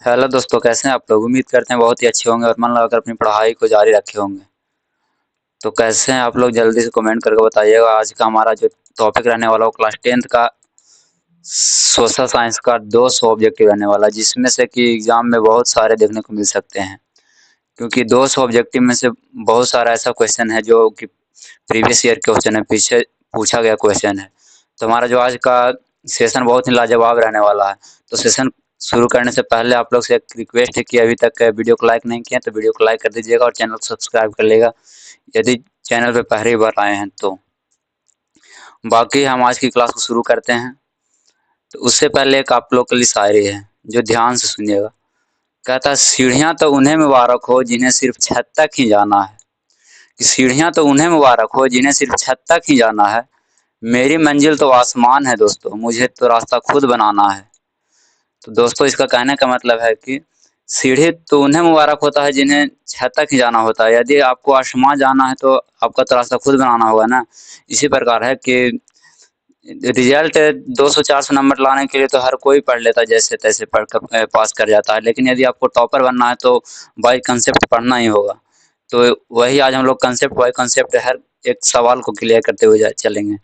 Hello दोस्तों, कैसे हैं आप लोग? उम्मीद करते हैं बहुत ही अच्छे होंगे और मन लगाकर अपनी पढ़ाई को जारी रखे होंगे। तो कैसे हैं आप लोग? जल्दी से कमेंट करके बताइएगा। आज का हमारा जो टॉपिक रहने वाला है वो क्लास 10th का सोशल साइंस का 200 ऑब्जेक्टिव रहने वाला है, जिसमें से कि एग्जाम में बहुत सारे देखने को मिल सकते हैं। क्योंकि 200 ऑब्जेक्टिव में से बहुत सारा ऐसा क्वेश्चन है जो कि प्रीवियस ईयर क्वेश्चन है, पीछे पूछा गया क्वेश्चन है। तो हमारा जो आज का सेशन बहुत ही लाजवाब रहने वाला है। तो सेशन शुरू करने से पहले आप लोग से एक रिक्वेस्ट है कि अभी तक वीडियो को लाइक नहीं किया तो वीडियो को लाइक कर दीजिएगा और चैनल को सब्सक्राइब कर लेगा यदि चैनल पे पहली बार आए हैं तो। बाकी हम आज की क्लास को शुरू करते हैं। तो उससे पहले एक आप लोग के लिए शायरी है जो ध्यान से सुनिएगा। कहता है, सीढ़ियाँ तो उन्हें मुबारक हो जिन्हें सिर्फ छत तक ही जाना है। कि सीढ़ियाँ तो उन्हें मुबारक हो जिन्हें सिर्फ छत तक ही जाना है। मेरी मंजिल तो आसमान है दोस्तों, मुझे तो रास्ता खुद बनाना है। तो दोस्तों, इसका कहने का मतलब है कि सीढ़ी तो उन्हें मुबारक होता है जिन्हें छत तक ही जाना होता है। यदि आपको आसमान जाना है तो आपका तो रास्ता खुद बनाना होगा ना। इसी प्रकार है कि रिजल्ट 200-400 नंबर लाने के लिए तो हर कोई पढ़ लेता है, जैसे तैसे पढ़ कर पास कर जाता है। लेकिन यदि आपको टॉपर बनना है तो बाई कंसेप्ट पढ़ना ही होगा। तो वही आज हम लोग कंसेप्ट बाई कंसेप्ट हर एक सवाल को क्लियर करते हुए चलेंगे।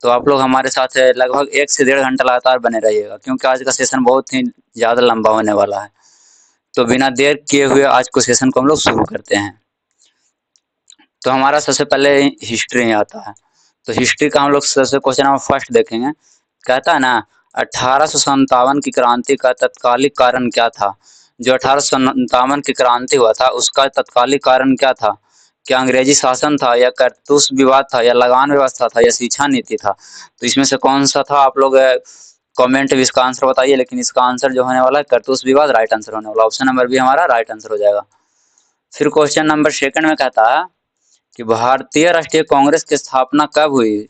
तो आप लोग हमारे साथ लगभग 1 से 1.5 घंटा लगातार बने रहिएगा, क्योंकि आज का सेशन बहुत ही ज़्यादा लंबा होने वाला है। तो बिना देर किए हुए आज को सेशन को हम लोग शुरू करते हैं। तो हमारा सबसे पहले हिस्ट्री आता है। तो हिस्ट्री का हम लोग सबसे क्वेश्चन नंबर फर्स्ट देखेंगे। कहता है ना, 1857 की क्रांति का तत्कालिक कारण क्या था? जो 1857 की क्रांति हुआ था उसका तत्कालिक कारण क्या था? क्या अंग्रेजी शासन था, या करतूस विवाद था, या लगान व्यवस्था था, या शिक्षा नीति था? तो इसमें से कौन सा था? आप लोग कमेंट में इसका आंसर बताइए। लेकिन इसका आंसर जो होने वाला है करतूस विवाद राइट आंसर होने वाला। ऑप्शन नंबर बी हमारा राइट आंसर हो जाएगा। फिर क्वेश्चन नंबर सेकंड में कहता है कि भारतीय राष्ट्रीय कांग्रेस की स्थापना कब हुई?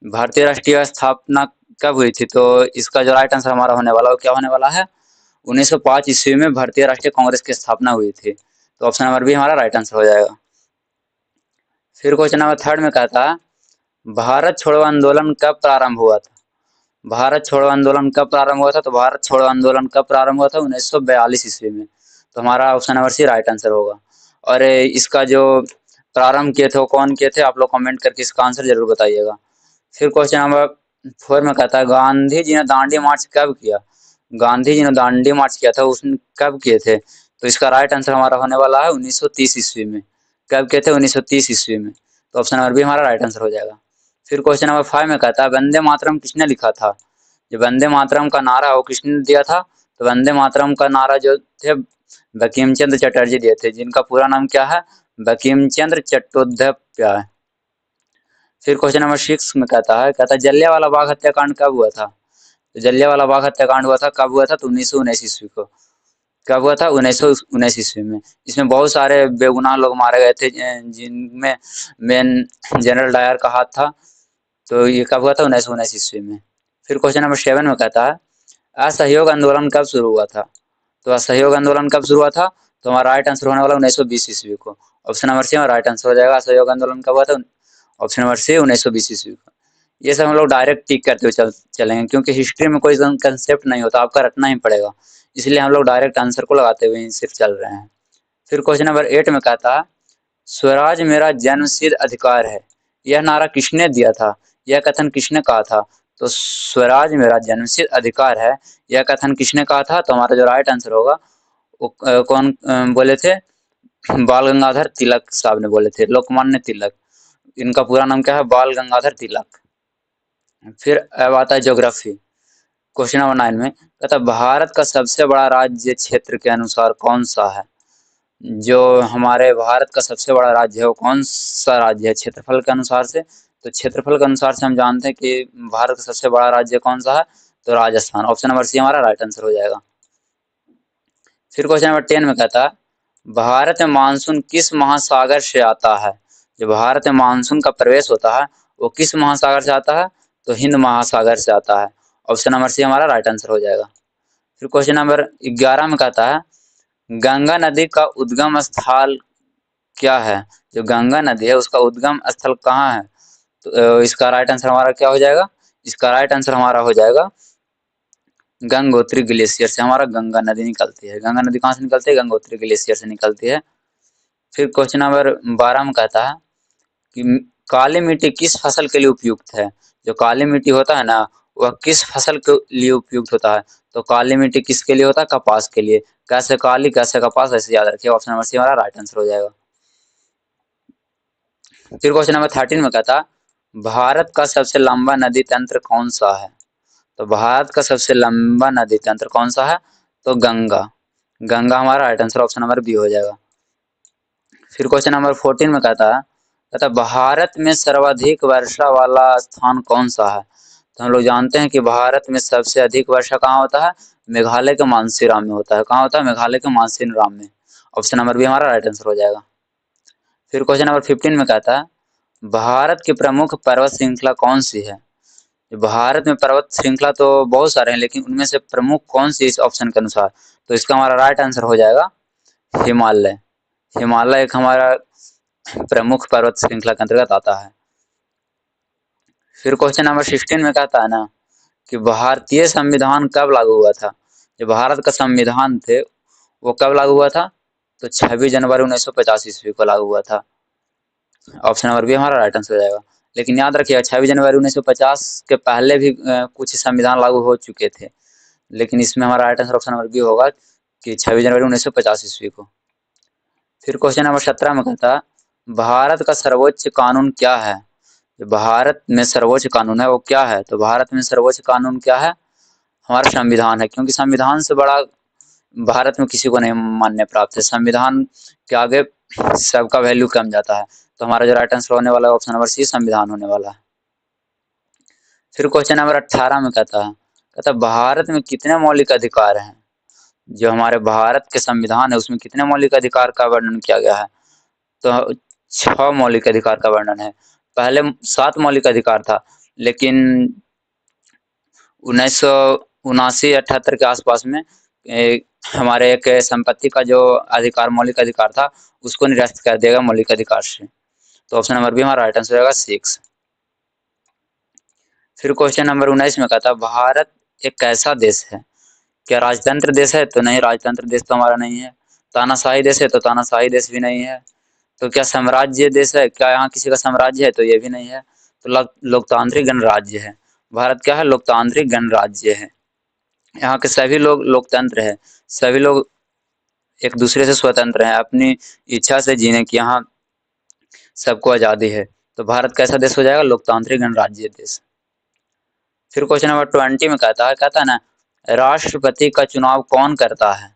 भारतीय राष्ट्रीय स्थापना कब हुई थी? तो इसका जो राइट आंसर हमारा होने वाला है वो क्या होने वाला है? 1905 ईस्वी में भारतीय राष्ट्रीय कांग्रेस की स्थापना हुई थी। तो ऑप्शन नंबर बी हमारा राइट आंसर हो जाएगा। फिर क्वेश्चन नंबर थर्ड में कहता है, भारत छोड़ो आंदोलन कब प्रारंभ हुआ था? भारत छोड़ो आंदोलन कब प्रारंभ हुआ था? तो भारत छोड़ो आंदोलन कब प्रारंभ हुआ था? 1942 ईस्वी में। तो हमारा option number C right answer होगा। और इसका जो प्रारंभ किए थे वो कौन किए थे? आप लोग कमेंट करके इसका आंसर जरूर बताइएगा। फिर क्वेश्चन नंबर फोर में कहता है, गांधी जी ने दांडी मार्च कब किया? गांधी जी ने दांडी मार्च किया था, उसने कब किए थे? तो इसका राइट आंसर हमारा होने वाला है 1930 ईस्वी में। कब किए थे? 1930 ईस्वी में। तो ऑप्शन नंबर बी हमारा राइट आंसर हो जाएगा। फिर क्वेश्चन नंबर 5 में कहता है, वंदे मातरम किसने लिखा था? जो वंदे मातरम का नारा है वो किसने दिया था? तो वंदे मातरम का नारा जो थे बंकिम चंद्र चटर्जी दिए थे, जिनका पूरा नाम क्या है? बंकिम चंद्र चट्टोपाध्याय। फिर क्वेश्चन नंबर 6 में कहता है जलियांवाला बाग हत्याकांड कब हुआ था? तो जलियांवाला बाग हत्याकांड हुआ था, कब हुआ था? तो 1919 ईस्वी को। कब हुआ था? 1919 ईस्वी में। इसमें बहुत सारे बेगुनाह लोग मारे गए थे, जिनमें मेन जनरल डायर का हाथ था। तो ये कब हुआ था? 1919 ईस्वी में। फिर क्वेश्चन नंबर 7 में कहता है, असहयोग आंदोलन कब शुरू हुआ था? तो असहयोग आंदोलन कब शुरू हुआ था? तो हमारा राइट आंसर होने वाला 1920 ईस्वी को। ऑप्शन नंबर सी हमारा राइट आंसर हो जाएगा। असहयोग आंदोलन कब हुआ था? ऑप्शन नंबर सी 1920 ईस्वी को। ये सब हम लोग डायरेक्ट टिक करते हुए चलेंगे, क्योंकि हिस्ट्री में कोई कंसेप्ट नहीं होता, आपका रटना ही पड़ेगा। इसलिए हम लोग डायरेक्ट आंसर को लगाते हुए सिर्फ चल रहे हैं। फिर क्वेश्चन नंबर 8 में कहता है, स्वराज मेरा जन्मसिद्ध अधिकार है, यह नारा किसने दिया था? यह कथन किसने कहा था? तो स्वराज मेरा जन्मसिद्ध अधिकार है, यह कथन किसने कहा था? तो हमारा जो राइट आंसर होगा वो कौन बोले थे? बाल गंगाधर तिलक साहब ने बोले थे, लोकमान्य तिलक। इनका पूरा नाम क्या है? बाल गंगाधर तिलक। फिर अब आता है ज्योग्राफी। क्वेश्चन नंबर 9 में कहता है, भारत का सबसे बड़ा राज्य क्षेत्र के अनुसार कौन सा है? जो हमारे भारत का सबसे बड़ा राज्य है वो कौन सा राज्य है क्षेत्रफल के अनुसार से? तो क्षेत्रफल के अनुसार से हम जानते हैं कि भारत का सबसे बड़ा राज्य कौन सा है? तो राजस्थान। ऑप्शन नंबर सी हमारा राइट आंसर हो जाएगा। फिर क्वेश्चन नंबर 10 में कहता है, भारत में मानसून किस महासागर से आता है? जो भारत में मानसून का प्रवेश होता है वो किस महासागर से आता है? तो हिंद महासागर से आता है। ऑप्शन नंबर सी हमारा राइट आंसर हो जाएगा। फिर क्वेश्चन नंबर 11 में कहता है, गंगा नदी का उद्गम स्थल क्या है? जो गंगा नदी है उसका उद्गम स्थल कहाँ है? तो इसका राइट आंसर हमारा क्या हो जाएगा? इसका राइट आंसर हमारा हो जाएगा गंगोत्री ग्लेशियर से हमारा गंगा नदी निकलती है। गंगा नदी कहाँ से निकलती है? गंगोत्री ग्लेशियर से निकलती है। फिर क्वेश्चन नंबर 12 में कहता है कि काली मिट्टी किस फसल के लिए उपयुक्त है? जो काली मिट्टी होता है ना, वह किस फसल के लिए उपयुक्त होता है? तो काली मिट्टी किसके लिए होता है? कपास के लिए। कैसे काली कैसे कपास, ऐसे याद रखिए। ऑप्शन नंबर सी हमारा राइट आंसर हो जाएगा। फिर क्वेश्चन नंबर 13 में कहता भारत का सबसे लंबा नदी तंत्र कौन सा है? तो भारत का सबसे लंबा नदी तंत्र कौन सा है? तो गंगा। गंगा हमारा right answer option number B हो जाएगा। फिर क्वेश्चन नंबर 14 में कहता भारत में सर्वाधिक वर्षा वाला स्थान कौन सा है? तो हम लोग जानते हैं कि भारत में सबसे अधिक वर्षा कहाँ होता है? मेघालय के मानसीराम में होता है। कहाँ होता है? मेघालय के मानसीराम में। ऑप्शन नंबर बी हमारा राइट आंसर हो जाएगा। फिर क्वेश्चन नंबर 15 में कहता है भारत की प्रमुख पर्वत श्रृंखला कौन सी है? भारत में पर्वत श्रृंखला तो बहुत सारे हैं, लेकिन उनमें से प्रमुख कौन सी इस ऑप्शन के अनुसार? तो इसका हमारा राइट आंसर हो जाएगा हिमालय। हिमालय एक हमारा प्रमुख पर्वत श्रृंखला के अंतर्गत आता है। फिर क्वेश्चन नंबर 16 में कहता है ना कि भारतीय संविधान कब लागू हुआ था? जो भारत का संविधान थे वो कब लागू हुआ था? तो 26 जनवरी 1950 ईस्वी को लागू हुआ था। ऑप्शन नंबर बी हमारा राइट आंसर हो जाएगा। लेकिन याद रखिएगा 26 जनवरी 1950 के पहले भी कुछ संविधान लागू हो चुके थे, लेकिन इसमें हमारा right answer option number B होगा कि 26 जनवरी 1950 ईस्वी को। फिर क्वेश्चन नंबर 17 में कहता भारत का सर्वोच्च कानून क्या है? जो भारत में सर्वोच्च कानून है वो क्या है? तो भारत में सर्वोच्च कानून क्या है? हमारा संविधान है, क्योंकि संविधान से बड़ा भारत में किसी को नहीं मान्य प्राप्त है। संविधान के आगे सबका वैल्यू कम जाता है। तो हमारा जो राइट आंसर होने वाला है ऑप्शन नंबर सी संविधान होने वाला है। फिर क्वेश्चन नंबर 18 में कहता भारत में कितने मौलिक अधिकार हैं? जो हमारे भारत के संविधान है उसमें कितने मौलिक अधिकार का वर्णन किया गया है? तो 6 मौलिक अधिकार का वर्णन है। पहले 7 मौलिक अधिकार था, लेकिन 1979-78 के आसपास में हमारे एक संपत्ति का जो अधिकार मौलिक अधिकार था उसको निरस्त कर देगा मौलिक अधिकार से। तो ऑप्शन नंबर बी हमारा राइट आंसर होगा 6। फिर क्वेश्चन नंबर 19 में कहता भारत एक कैसा देश है? क्या राजतंत्र देश है? तो नहीं, राजतंत्र देश तो हमारा नहीं है। तानाशाही देश है? तो तानाशाही देश भी नहीं है। तो क्या साम्राज्य देश है? क्या यहाँ किसी का साम्राज्य है? तो ये भी नहीं है। तो लोकतांत्रिक गणराज्य है। भारत क्या है? लोकतांत्रिक गणराज्य है। यहाँ के सभी लोग लोकतंत्र है। सभी लोग एक दूसरे से स्वतंत्र हैं, अपनी इच्छा से जीने की यहाँ सबको आज़ादी है। तो भारत कैसा देश हो जाएगा? लोकतांत्रिक गणराज्य देश। फिर क्वेश्चन नंबर 20 में कहता है ना राष्ट्रपति का चुनाव कौन करता है?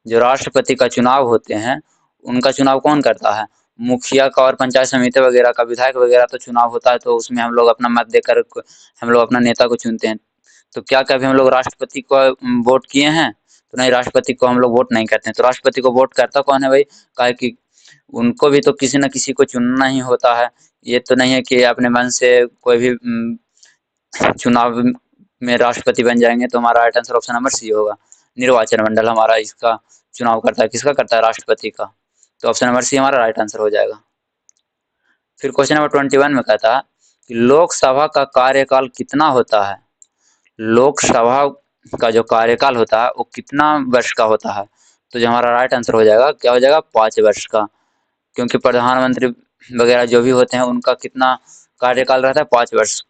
जो राष्ट्रपति का चुनाव होते हैं उनका चुनाव कौन करता है? मुखिया का और पंचायत समिति वगैरह का, विधायक वगैरह तो चुनाव होता है, तो उसमें हम लोग अपना मत देकर हम लोग अपना नेता को चुनते हैं। तो क्या कभी हम लोग राष्ट्रपति को वोट किए हैं? तो नहीं, राष्ट्रपति को हम लोग वोट नहीं करते हैं। तो राष्ट्रपति को वोट करता कौन है भाई? काहे कि उनको भी तो किसी न किसी को चुनना ही होता है। ये तो नहीं है कि अपने मन से कोई भी चुनाव में राष्ट्रपति बन जाएंगे। तो हमारा right answer option number C होगा। निर्वाचन मंडल हमारा इसका चुनाव करता है। किसका करता है? राष्ट्रपति का। तो ऑप्शन नंबर सी हमारा राइट आंसर हो जाएगा। फिर क्वेश्चन नंबर 21 में कहता है कि लोकसभा का कार्यकाल कितना होता है? लोकसभा का जो कार्यकाल होता है वो कितना वर्ष का होता है? तो जो हमारा राइट आंसर हो जाएगा क्या हो जाएगा? 5 वर्ष का। क्योंकि प्रधानमंत्री वगैरह जो भी होते हैं उनका कितना कार्यकाल रहता है? 5 वर्ष।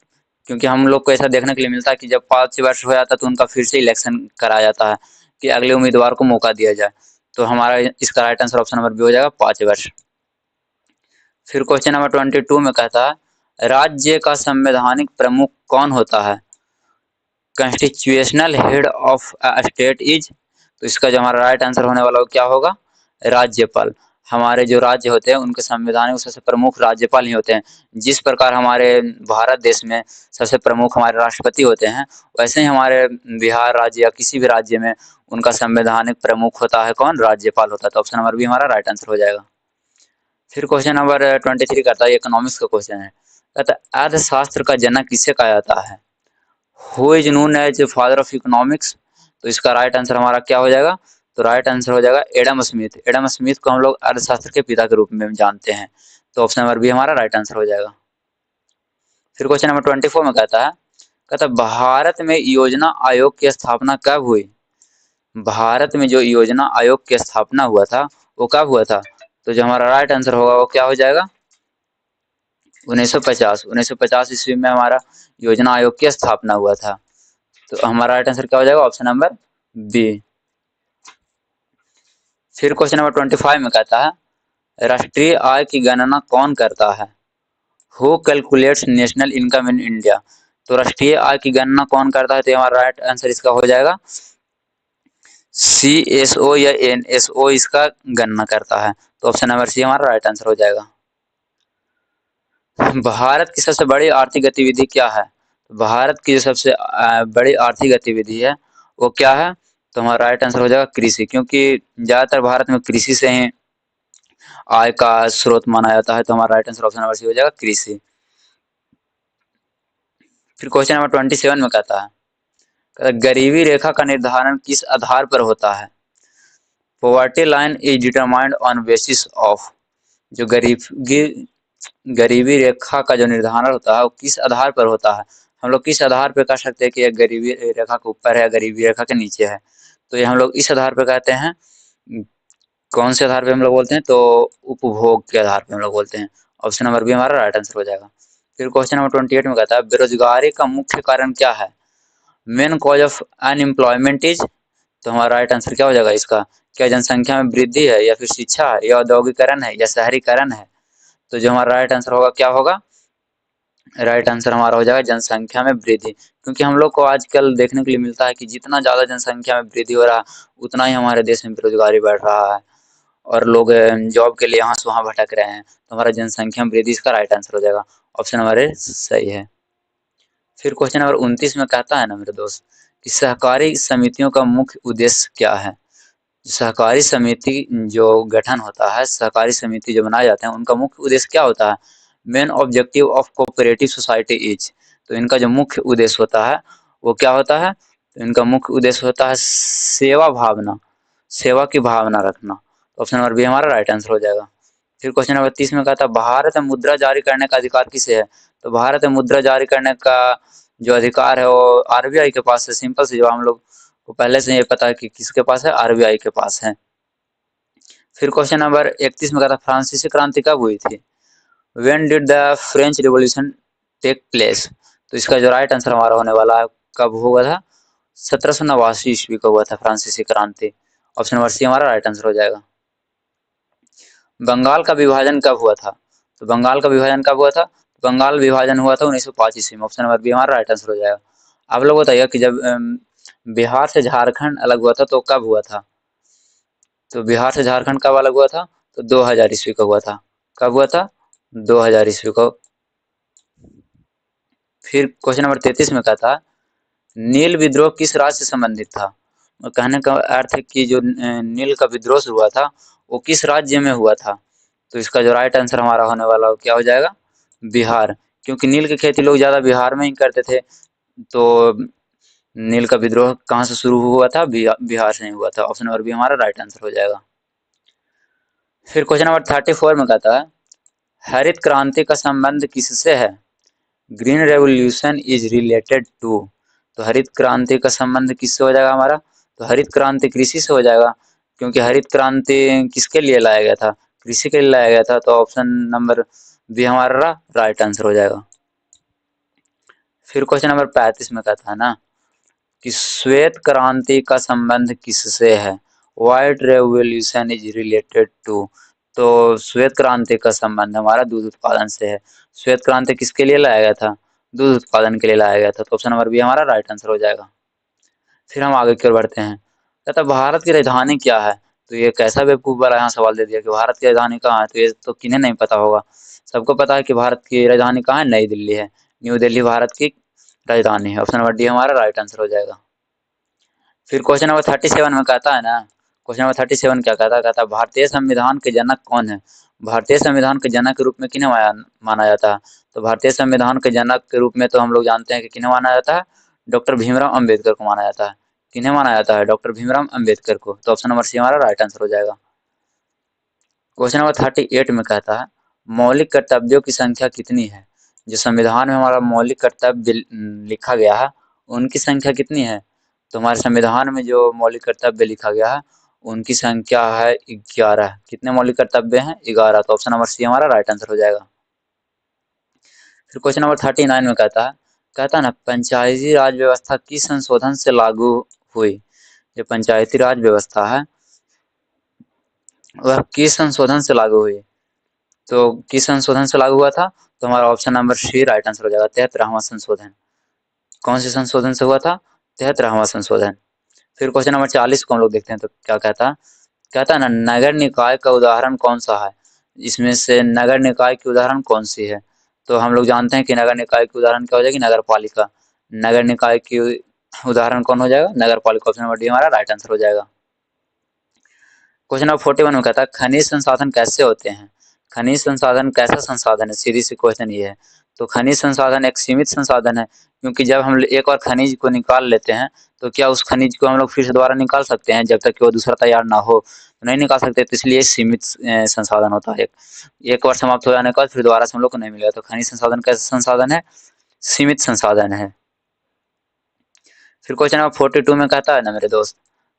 क्योंकि हम लोग को ऐसा देखने के लिए मिलता है कि जब 5 वर्ष हो जाता है तो उनका फिर से इलेक्शन कराया जाता है कि अगले उम्मीदवार को मौका दिया जाए। तो हमारा इसका right answer option number B हो जाएगा 5 वर्ष। फिर क्वेश्चन नंबर 22 में कहता है राज्य का संवैधानिक प्रमुख कौन होता है? Constitutional head of a state is. तो इसका जो हमारा राइट आंसर होने वाला वो क्या होगा? राज्यपाल। हमारे जो राज्य होते हैं उनके संवैधानिक सबसे प्रमुख राज्यपाल ही होते हैं। जिस प्रकार हमारे भारत देश में सबसे प्रमुख हमारे राष्ट्रपति होते हैं, वैसे ही हमारे बिहार राज्य या किसी भी राज्य में उनका संवैधानिक प्रमुख होता है कौन? राज्यपाल होता है। तो ऑप्शन नंबर बी हमारा राइट आंसर हो जाएगा। फिर क्वेश्चन नंबर 23 करता है, इकोनॉमिक्स का क्वेश्चन है। कहता है अर्थशास्त्र का जनक किसे कहा जाता है? Who is known as father of economics. तो इसका राइट आंसर हमारा क्या हो जाएगा? तो राइट आंसर हो जाएगा एडम स्मिथ। एडम स्मिथ को हम लोग अर्थशास्त्र के पिता के रूप में जानते हैं। तो ऑप्शन नंबर बी हमारा राइट आंसर हो जाएगा। फिर क्वेश्चन नंबर 24 में कहता कहता भारत में योजना आयोग की स्थापना कब हुई? भारत में जो योजना आयोग की स्थापना हुआ था वो कब हुआ था? तो जो हमारा राइट आंसर होगा वो क्या हो जाएगा? 1950। 1950 ईस्वी में हमारा योजना आयोग की स्थापना हुआ था। तो हमारा राइट आंसर क्या हो जाएगा? Option number B. फिर क्वेश्चन नंबर 25 में कहता है राष्ट्रीय आय की गणना कौन करता है? Who calculates national income in India? तो राष्ट्रीय आय की गणना कौन करता है? तो हमारा राइट आंसर इसका हो जाएगा CSO या NSO इसका गणना करता है। तो ऑप्शन नंबर सी हमारा राइट आंसर हो जाएगा। भारत की सबसे बड़ी आर्थिक गतिविधि क्या है? भारत की जो सबसे बड़ी आर्थिक गतिविधि है वो क्या है? तो हमारा राइट आंसर हो जाएगा कृषि, क्योंकि ज्यादातर भारत में कृषि से ही आय का स्रोत माना जाता है। तो हमारा right answer option number C हो जाएगा कृषि। फिर क्वेश्चन नंबर 27 में कहता है गरीबी रेखा का निर्धारण किस आधार पर होता है? Poverty line is determined on basis of. जो गरीबी रेखा का जो निर्धारण होता है वो किस आधार पर होता है? हम लोग किस आधार पर कह सकते हैं कि यह गरीबी रेखा के ऊपर है या गरीबी रेखा के नीचे है? तो ये हम लोग इस आधार पर कहते हैं। कौन से आधार पे हम लोग बोलते हैं? तो उपभोग के आधार पे हम लोग बोलते हैं। ऑप्शन नंबर बी हमारा राइट आंसर हो जाएगा। फिर क्वेश्चन नंबर 28 में कहता है बेरोजगारी का मुख्य कारण क्या है? Main cause of unemployment is. तो हमारा राइट आंसर क्या हो जाएगा इसका? क्या जनसंख्या में वृद्धि है या फिर शिक्षा है या औद्योगिकरण है या शहरीकरण है? तो जो हमारा राइट आंसर होगा क्या होगा? राइट आंसर हमारा हो जाएगा जनसंख्या में वृद्धि, क्योंकि हम लोग को आजकल देखने के लिए मिलता है कि जितना ज़्यादा जनसंख्या में वृद्धि हो रहा है उतना ही हमारे देश में बेरोजगारी बढ़ रहा है और लोग जॉब के लिए यहाँ से वहाँ भटक रहे हैं। तो हमारा जनसंख्या में वृद्धि इसका राइट आंसर हो जाएगा। ऑप्शन नंबर ए सही है। फिर क्वेश्चन नंबर 29 में कहता है ना मेरे दोस्त कि सहकारी समितियों का मुख्य उद्देश्य क्या है? सहकारी समिति जो गठन होता है, सहकारी समिति जो बनाए जाते हैं उनका मुख्य उद्देश्य क्या होता है? Main objective of cooperative society is. तो इनका जो मुख्य उद्देश्य होता है वो क्या होता है? तो इनका मुख्य उद्देश्य होता है सेवा भावना, सेवा की भावना रखना। ऑप्शन नंबर बी हमारा राइट आंसर हो जाएगा। फिर क्वेश्चन नंबर 30 में कहता है भारत में मुद्रा जारी करने का अधिकार किसे है? तो भारत में मुद्रा जारी करने का जो अधिकार है वो आरबीआई के पास है। सिंपल सी जवाब हम लोग को पहले से ये पता है कि किसके पास है, आरबीआई के पास है। फिर क्वेश्चन नंबर 31 में कहता है फ्रांसीसी क्रांति कब हुई थी? When did the French revolution take place? तो इसका जो राइट आंसर हमारा होने वाला है कब हुआ था? 1789 ईस्वी को हुआ था फ्रांसीसी क्रांति। ऑप्शन नंबर सी हमारा राइट आंसर हो जाएगा। बंगाल का विभाजन कब हुआ था? तो बंगाल का विभाजन कब हुआ था? बंगाल विभाजन हुआ था 1905 ईस्वी में। ऑप्शन नंबर बी हमारा राइट आंसर हो जाएगा। आप लोग बताइए कि जब बिहार से झारखंड अलग हुआ था तो कब हुआ था? तो बिहार से झारखंड कब अलग हुआ था? तो 2000 ईस्वी को हुआ था। कब हुआ था? 2000 ईस्वी को। फिर क्वेश्चन नंबर 33 में कहता नील विद्रोह किस राज्य से संबंधित था? और कहने का अर्थ है कि जो नील का विद्रोह हुआ था वो किस राज्य में हुआ था? तो इसका जो राइट आंसर हमारा होने वाला वो क्या हो जाएगा? बिहार, क्योंकि नील की खेती लोग ज्यादा बिहार में ही करते थे। तो नील का विद्रोह कहाँ से शुरू हुआ था? बिहार से ही हुआ था। ऑप्शन नंबर बी हमारा राइट आंसर हो जाएगा। फिर क्वेश्चन नंबर 34 में कहता है हरित क्रांति का संबंध किससे है? Green revolution is related to. तो हरित क्रांति का संबंध किससे हो जाएगा हमारा? तो हरित क्रांति कृषि से हो जाएगा, क्योंकि हरित क्रांति किसके लिए लाया गया था? कृषि के लिए लाया गया था। तो ऑप्शन नंबर बी हमारा राइट आंसर हो जाएगा। फिर क्वेश्चन नंबर 35 में कहता है ना कि श्वेत क्रांति का संबंध किससे है? White revolution is related to. तो श्वेत क्रांति का संबंध हमारा दूध उत्पादन से है। श्वेत क्रांति किसके लिए लाया गया था? दूध उत्पादन के लिए लाया गया था। तो ऑप्शन नंबर बी हमारा राइट आंसर हो जाएगा। फिर हम आगे की ओर बढ़ते हैं। कहता भारत की राजधानी क्या है? तो ये कैसा बेवकूफ वाला यहाँ सवाल दे दिया कि भारत की राजधानी कहाँ है? तो ये तो किन्हें नहीं पता होगा। सबको पता है कि भारत की राजधानी कहाँ है? नई दिल्ली है। न्यू दिल्ली भारत की राजधानी है। ऑप्शन नंबर डी हमारा राइट आंसर हो जाएगा। फिर क्वेश्चन नंबर 37 में कहता है ना, क्वेश्चन नंबर 37 क्या कहता है? कहता है भारतीय संविधान के जनक कौन है? भारतीय संविधान के जनक के रूप में किन्हें माना जाता है? तो भारतीय संविधान के जनक के रूप में तो हम लोग जानते हैं कि किन्हें माना जाता है? डॉक्टर भीमराव अम्बेडकर को माना जाता है। किन्हें माना जाता है? डॉक्टर भीमराव अम्बेडकर को। तो ऑप्शन नंबर सी हमारा राइट आंसर हो जाएगा। क्वेश्चन नंबर 38 में कहता है मौलिक कर्तव्यों की संख्या कितनी है? जो संविधान में हमारा मौलिक कर्तव्य लिखा गया है उनकी संख्या कितनी है? तो हमारे संविधान में जो मौलिक कर्तव्य लिखा गया है उनकी संख्या है 11। कितने मौलिक कर्तव्य हैं? 11। तो ऑप्शन नंबर सी हमारा राइट आंसर हो जाएगा। फिर क्वेश्चन नंबर 39 में कहता है ना, पंचायती राज व्यवस्था किस संशोधन से लागू हुई? जो पंचायती राज व्यवस्था है वह किस संशोधन से लागू हुई? तो किस संशोधन से लागू हुआ था? तो हमारा option number C right answer हो जाएगा, 73वां संशोधन। कौन से संशोधन से हुआ था? 73वां संशोधन। फिर क्वेश्चन नंबर 40 को हम लोग देखते हैं तो क्या कहता है ना, नगर निकाय का उदाहरण कौन सा है? इसमें से नगर निकाय की उदाहरण कौन सी है? तो हम लोग जानते हैं कि नगर निकाय की उदाहरण क्या हो जाएगी? नगर पालिका। नगर निकाय की उदाहरण कौन हो जाएगा? नगर पालिका। ऑप्शन नंबर डी हमारा राइट आंसर हो जाएगा। क्वेश्चन नंबर 41 में कहता है, खनिज संसाधन कैसे होते हैं? खनिज संसाधन कैसा संसाधन है? सीधी सी क्वेश्चन ये है। तो खनिज संसाधन एक सीमित संसाधन है, क्योंकि जब हम एक बार खनिज को निकाल लेते हैं तो क्या उस खनिज को हम लोग फिर से दोबारा निकाल सकते हैं? जब तक कि वो दूसरा तैयार ना हो तो नहीं निकाल सकते। तो इसलिए सीमित संसाधन होता है। एक बार समाप्त हो जाने के बाद फिर दोबारा से हम लोग को नहीं मिलेगा। तो खनिज संसाधन कैसा संसाधन है? सीमित संसाधन है। फिर क्वेश्चन नंबर 42 में कहता है ना मेरे दोस्त,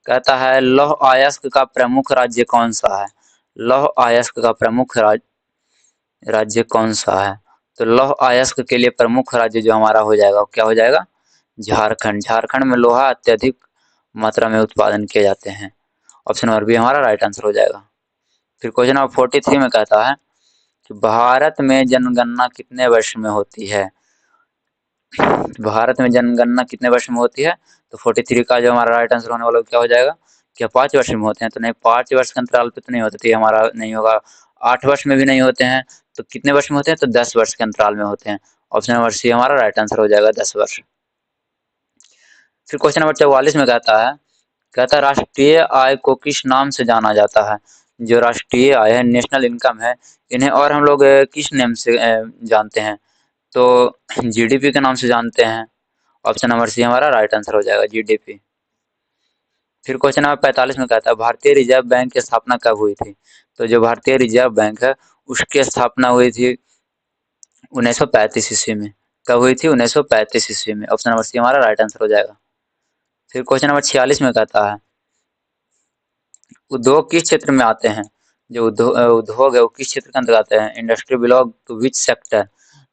कहता है लौह अयस्क का प्रमुख राज्य कौन सा है? लौह अयस्क का प्रमुख राज्य कौन सा है? तो लौह अयस्क के लिए प्रमुख राज्य जो हमारा हो जाएगा, क्या हो जाएगा? झारखंड। झारखंड में लोहा अत्यधिक मात्रा में उत्पादन किए जाते हैं। ऑप्शन नंबर बी हमारा राइट आंसर हो जाएगा। फिर क्वेश्चन नंबर 43 में कहता है कि भारत में जनगणना कितने वर्ष में होती है? भारत में जनगणना कितने वर्ष में होती है? तो 43 का जो हमारा राइट आंसर होने वाला क्या हो जाएगा? क्या 5 वर्ष में होते हैं? तो नहीं, 5 वर्ष के अंतराल पे तो नहीं होते थे, हमारा नहीं होगा। 8 वर्ष में भी नहीं होते हैं। तो कितने वर्ष में होते हैं? तो 10 वर्ष के अंतराल में होते हैं। ऑप्शन नंबर सी हमारा राइट आंसर हो जाएगा, 10 वर्ष। फिर क्वेश्चन नंबर 44 में कहता है राष्ट्रीय आय को किस नाम से जाना जाता है? जो राष्ट्रीय आय है, नेशनल इनकम है, इन्हें और हम लोग किस नाम से जानते हैं? तो जीडीपी के नाम से जानते हैं। ऑप्शन नंबर सी हमारा राइट आंसर हो जाएगा, जीडीपी। फिर क्वेश्चन नंबर 45 में कहता है भारतीय रिजर्व बैंक की स्थापना कब हुई थी? तो जो भारतीय रिजर्व बैंक है उसकी स्थापना हुई थी 1935 ईस्वी में। कब हुई थी? 1935 ईस्वी में। ऑप्शन नंबर सी हमारा राइट आंसर हो जाएगा। फिर क्वेश्चन नंबर 46 में कहता है उद्योग किस क्षेत्र में आते हैं? जो उद्योग है वो किस क्षेत्र के अंतर्गत आते हैं? Industry belong to which sector?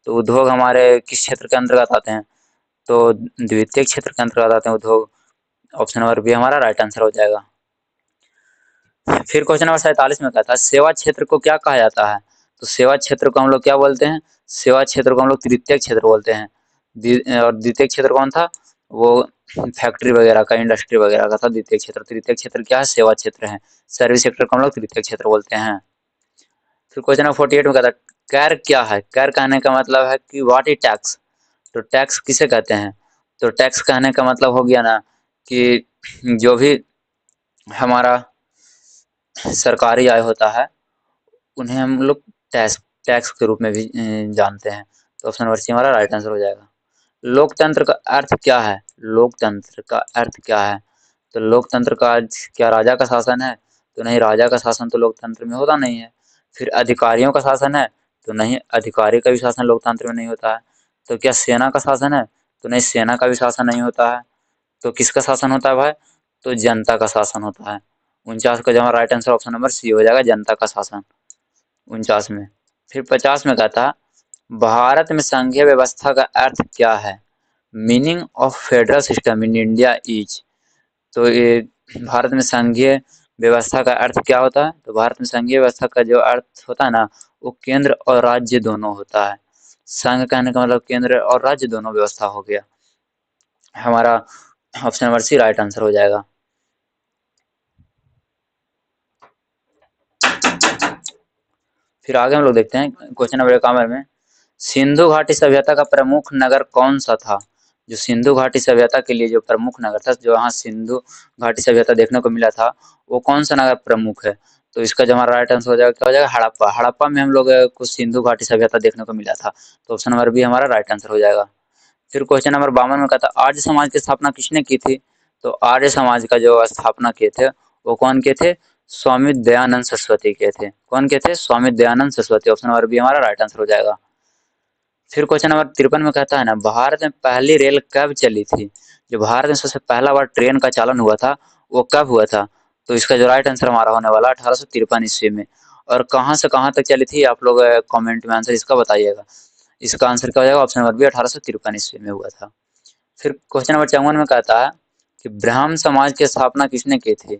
तो उद्योग हमारे किस क्षेत्र के अंतर्गत आते हैं? तो द्वितीय क्षेत्र के अंतर्गत आते हैं उद्योग। ऑप्शन नंबर बी हमारा राइट आंसर हो जाएगा। फिर क्वेश्चन नंबर 47 में कहता है सेवा क्षेत्र को क्या कहा जाता है? तो सेवा क्षेत्र को हम लोग क्या बोलते हैं? सेवा क्षेत्र को हम लोग तृतीय क्षेत्र बोलते हैं। और द्वितीय क्षेत्र कौन था? वो फैक्ट्री वगैरह का, इंडस्ट्री वगैरह का था द्वितीय क्षेत्र। तृतीय क्षेत्र क्या है? सेवा क्षेत्र है। सर्विस सेक्टर को हम लोग तृतीय क्षेत्र बोलते हैं। फिर क्वेश्चन नंबर 48 में कहता है कर क्या है? कर कहने का मतलब है कि व्हाट इज टैक्स? तो टैक्स किसे कहते हैं? तो टैक्स कहने का मतलब हो गया ना कि जो भी हमारा सरकारी आय होता है उन्हें हम लोग टैक्स टैक्स के रूप में भी जानते हैं। तो ऑप्शन नंबर सी हमारा राइट आंसर हो जाएगा। लोकतंत्र का अर्थ क्या है? लोकतंत्र का अर्थ क्या है? तो लोकतंत्र का अर्थ क्या राजा का शासन है? तो नहीं, राजा का शासन तो लोकतंत्र में होता नहीं है। फिर अधिकारियों का शासन है? तो नहीं, अधिकारी का भी शासन लोकतंत्र में नहीं होता है। तो क्या सेना का शासन है? तो नहीं, सेना का भी शासन नहीं होता है। तो किसका शासन होता है भाई? तो जनता का शासन होता है। 49 का जमा right answer option number C हो जाएगा, जनता का शासन। 49 में। फिर 50 में कहता भारत में संघीय व्यवस्था का अर्थ क्या है? Meaning of federal system in India is. तो ये भारत में संघीय व्यवस्था का अर्थ क्या होता है? तो भारत में संघीय व्यवस्था का जो अर्थ होता है ना वो केंद्र और राज्य दोनों होता है। संघ कहने का मतलब केंद्र और राज्य दोनों व्यवस्था हो गया। हमारा option number C right answer हो जाएगा। फिर आगे हम लोग देखते हैं क्वेश्चन नंबर 51 में सिंधु घाटी सभ्यता का प्रमुख नगर कौन सा था? जो सिंधु घाटी सभ्यता के लिए जो प्रमुख नगर था, जो वहाँ सिंधु घाटी सभ्यता देखने को मिला था, वो कौन सा नगर प्रमुख है? तो इसका जो हमारा राइट आंसर हो जाएगा क्या हो जाएगा? हड़प्पा। हड़प्पा में हम लोग को सिंधु घाटी सभ्यता देखने को मिला था। तो ऑप्शन नंबर बी हमारा राइट आंसर हो जाएगा। फिर क्वेश्चन नंबर 52 में कहता आर्य समाज की स्थापना किसने की थी? तो आर्य समाज का जो स्थापना किए थे वो कौन के थे? स्वामी दयानंद सरस्वती के थे। कौन के थे? Swami Dayanand Saraswati. Option number B हमारा राइट आंसर हो जाएगा। फिर क्वेश्चन नंबर 53 में कहता है ना, भारत में पहली रेल कब चली थी? जो भारत में सबसे पहला बार ट्रेन का चालन हुआ था, वो कब हुआ था? तो इसका जो राइट आंसर हमारा होने वाला 1853 ईस्वी में। और कहाँ से कहाँ तक चली थी, आप लोग कमेंट में आंसर इसका बताइएगा। इसका आंसर क्या हो जाएगा? ऑप्शन नंबर बी 1853 ईस्वी में हुआ था। फिर क्वेश्चन नंबर 54 में कहता है कि ब्राह्म समाज की स्थापना किसने की थी?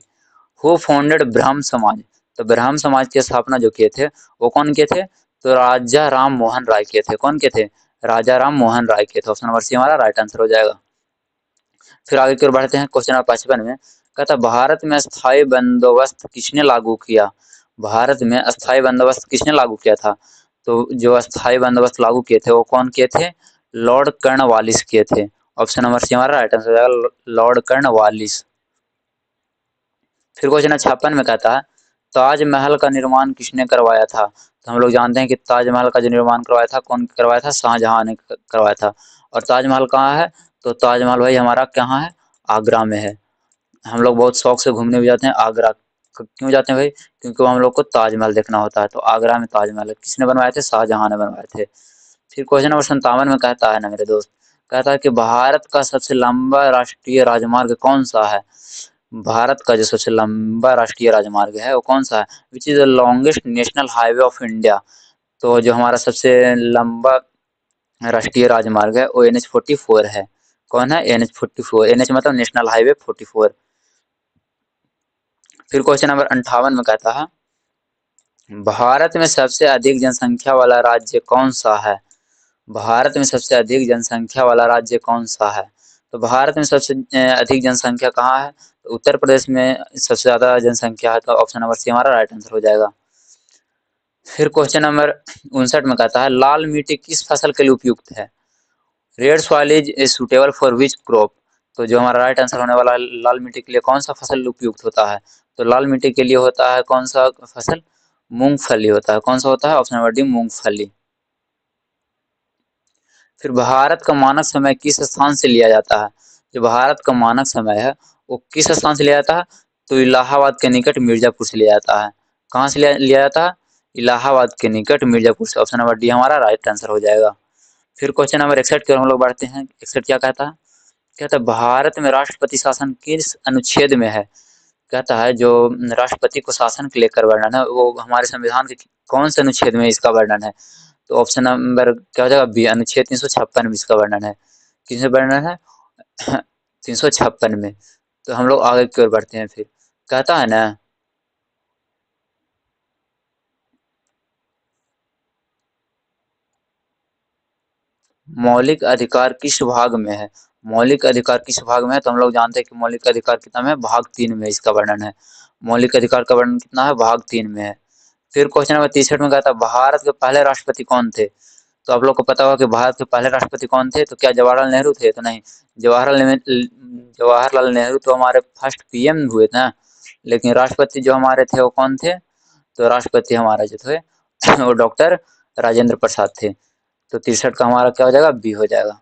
हु फाउंडेड ब्राह्म समाज? तो ब्राह्म समाज की स्थापना जो किए थे, वो कौन किए थे? तो राजा राम मोहन राय किए थे। कौन किए थे? राजा राम मोहन राय किए थे। ऑप्शन नंबर सी हमारा राइट आंसर हो जाएगा। फिर आगे की ओर बढ़ते हैं। क्वेश्चन नंबर 55 में कहता है, भारत में स्थायी बंदोबस्त किसने लागू किया? भारत में अस्थायी बंदोबस्त किसने लागू किया था? तो जो अस्थायी बंदोबस्त लागू किए थे, वो कौन किए थे? लॉर्ड कर्नवालिस किए थे। ऑप्शन नंबर सी हमारा राइट आंसर हो जाएगा, लॉर्ड कर्नवालिस। फिर क्वेश्चन 56 में कहता है, ताजमहल का निर्माण किसने करवाया था? तो हम लोग जानते हैं कि ताजमहल का जो निर्माण करवाया था, कौन करवाया था? शाहजहां ने करवाया था। और ताजमहल कहाँ है? तो ताजमहल भाई हमारा कहाँ है? आगरा में है। हम लोग बहुत शौक से घूमने भी जाते हैं आगरा। क्यों जाते हैं भाई? क्योंकि हम लोग को ताजमहल देखना होता है। तो आगरा में ताजमहल किसने बनवाए थे? शाहजहां ने बनवाए थे। फिर क्वेश्चन नंबर 57 में कहता है ना मेरे दोस्त, कहता है कि भारत का सबसे लंबा राष्ट्रीय राजमार्ग कौन सा है? भारत का जो सबसे लंबा राष्ट्रीय राजमार्ग है, वो कौन सा है? Which is the longest national highway of India? तो जो हमारा सबसे लंबा राष्ट्रीय राजमार्ग है, वो NH-44 है। कौन है? NH-44। NH मतलब नेशनल हाईवे 44। फिर क्वेश्चन नंबर 58 में कहता है, भारत में सबसे अधिक जनसंख्या वाला राज्य कौन सा है? भारत में सबसे अधिक जनसंख्या वाला राज्य कौन सा है? तो भारत में सबसे अधिक जनसंख्या कहाँ है? तो उत्तर प्रदेश में सबसे ज्यादा जनसंख्या है। तो ऑप्शन नंबर सी हमारा राइट आंसर हो जाएगा। फिर क्वेश्चन नंबर 59 में कहता है, लाल मिट्टी किस फसल के लिए उपयुक्त है? Red soil is suitable for which crop? तो जो हमारा राइट आंसर होने वाला है, लाल मिट्टी के लिए कौन सा फसल उपयुक्त होता है? तो लाल मिट्टी के लिए होता है कौन सा फसल? मूंगफली होता है। कौन सा होता है? ऑप्शन नंबर डी मूंगफली। फिर भारत का मानक समय किस स्थान से लिया जाता है? जो भारत का मानक समय है, वो किस स्थान से लिया जाता है? तो इलाहाबाद के निकट मिर्जापुर से लिया जाता है। कहाँ से लिया जाता है? इलाहाबाद के निकट मिर्जापुर से। ऑप्शन नंबर डी हमारा राइट आंसर हो जाएगा। फिर क्वेश्चन नंबर 61 की ओर हम लोग बढ़ते हैं। 61 क्या कहता है? कहता है, भारत में राष्ट्रपति शासन किस अनुच्छेद में है? कहता है जो राष्ट्रपति को शासन के लेकर वर्णन है, वो हमारे संविधान के कौन से अनुच्छेद में इसका वर्णन है? तो ऑप्शन नंबर क्या हो जाएगा? बी, अनुच्छेद 356 में इसका वर्णन है। किसमें वर्णन है? 356 में। तो हम लोग आगे की ओर बढ़ते हैं। फिर कहता है ना, मौलिक अधिकार किस भाग में है? मौलिक अधिकार किस भाग में है? तो हम लोग जानते हैं कि मौलिक अधिकार कितना में है? भाग 3 में इसका वर्णन है। मौलिक अधिकार का वर्णन कितना है? भाग 3 में है। फिर क्वेश्चन नंबर 63 में कहता है, भारत के पहले राष्ट्रपति कौन थे? तो आप लोग को पता होगा कि भारत के पहले राष्ट्रपति कौन थे? तो क्या जवाहरलाल नेहरू थे? तो नहीं। जवाहरलाल नेहरू तो हमारे फर्स्ट PM हुए थे ना। लेकिन राष्ट्रपति जो हमारे थे, वो कौन थे? तो राष्ट्रपति हमारे जो थे वो डॉक्टर राजेंद्र प्रसाद थे। तो 63 का हमारा क्या हो जाएगा? बी हो जाएगा।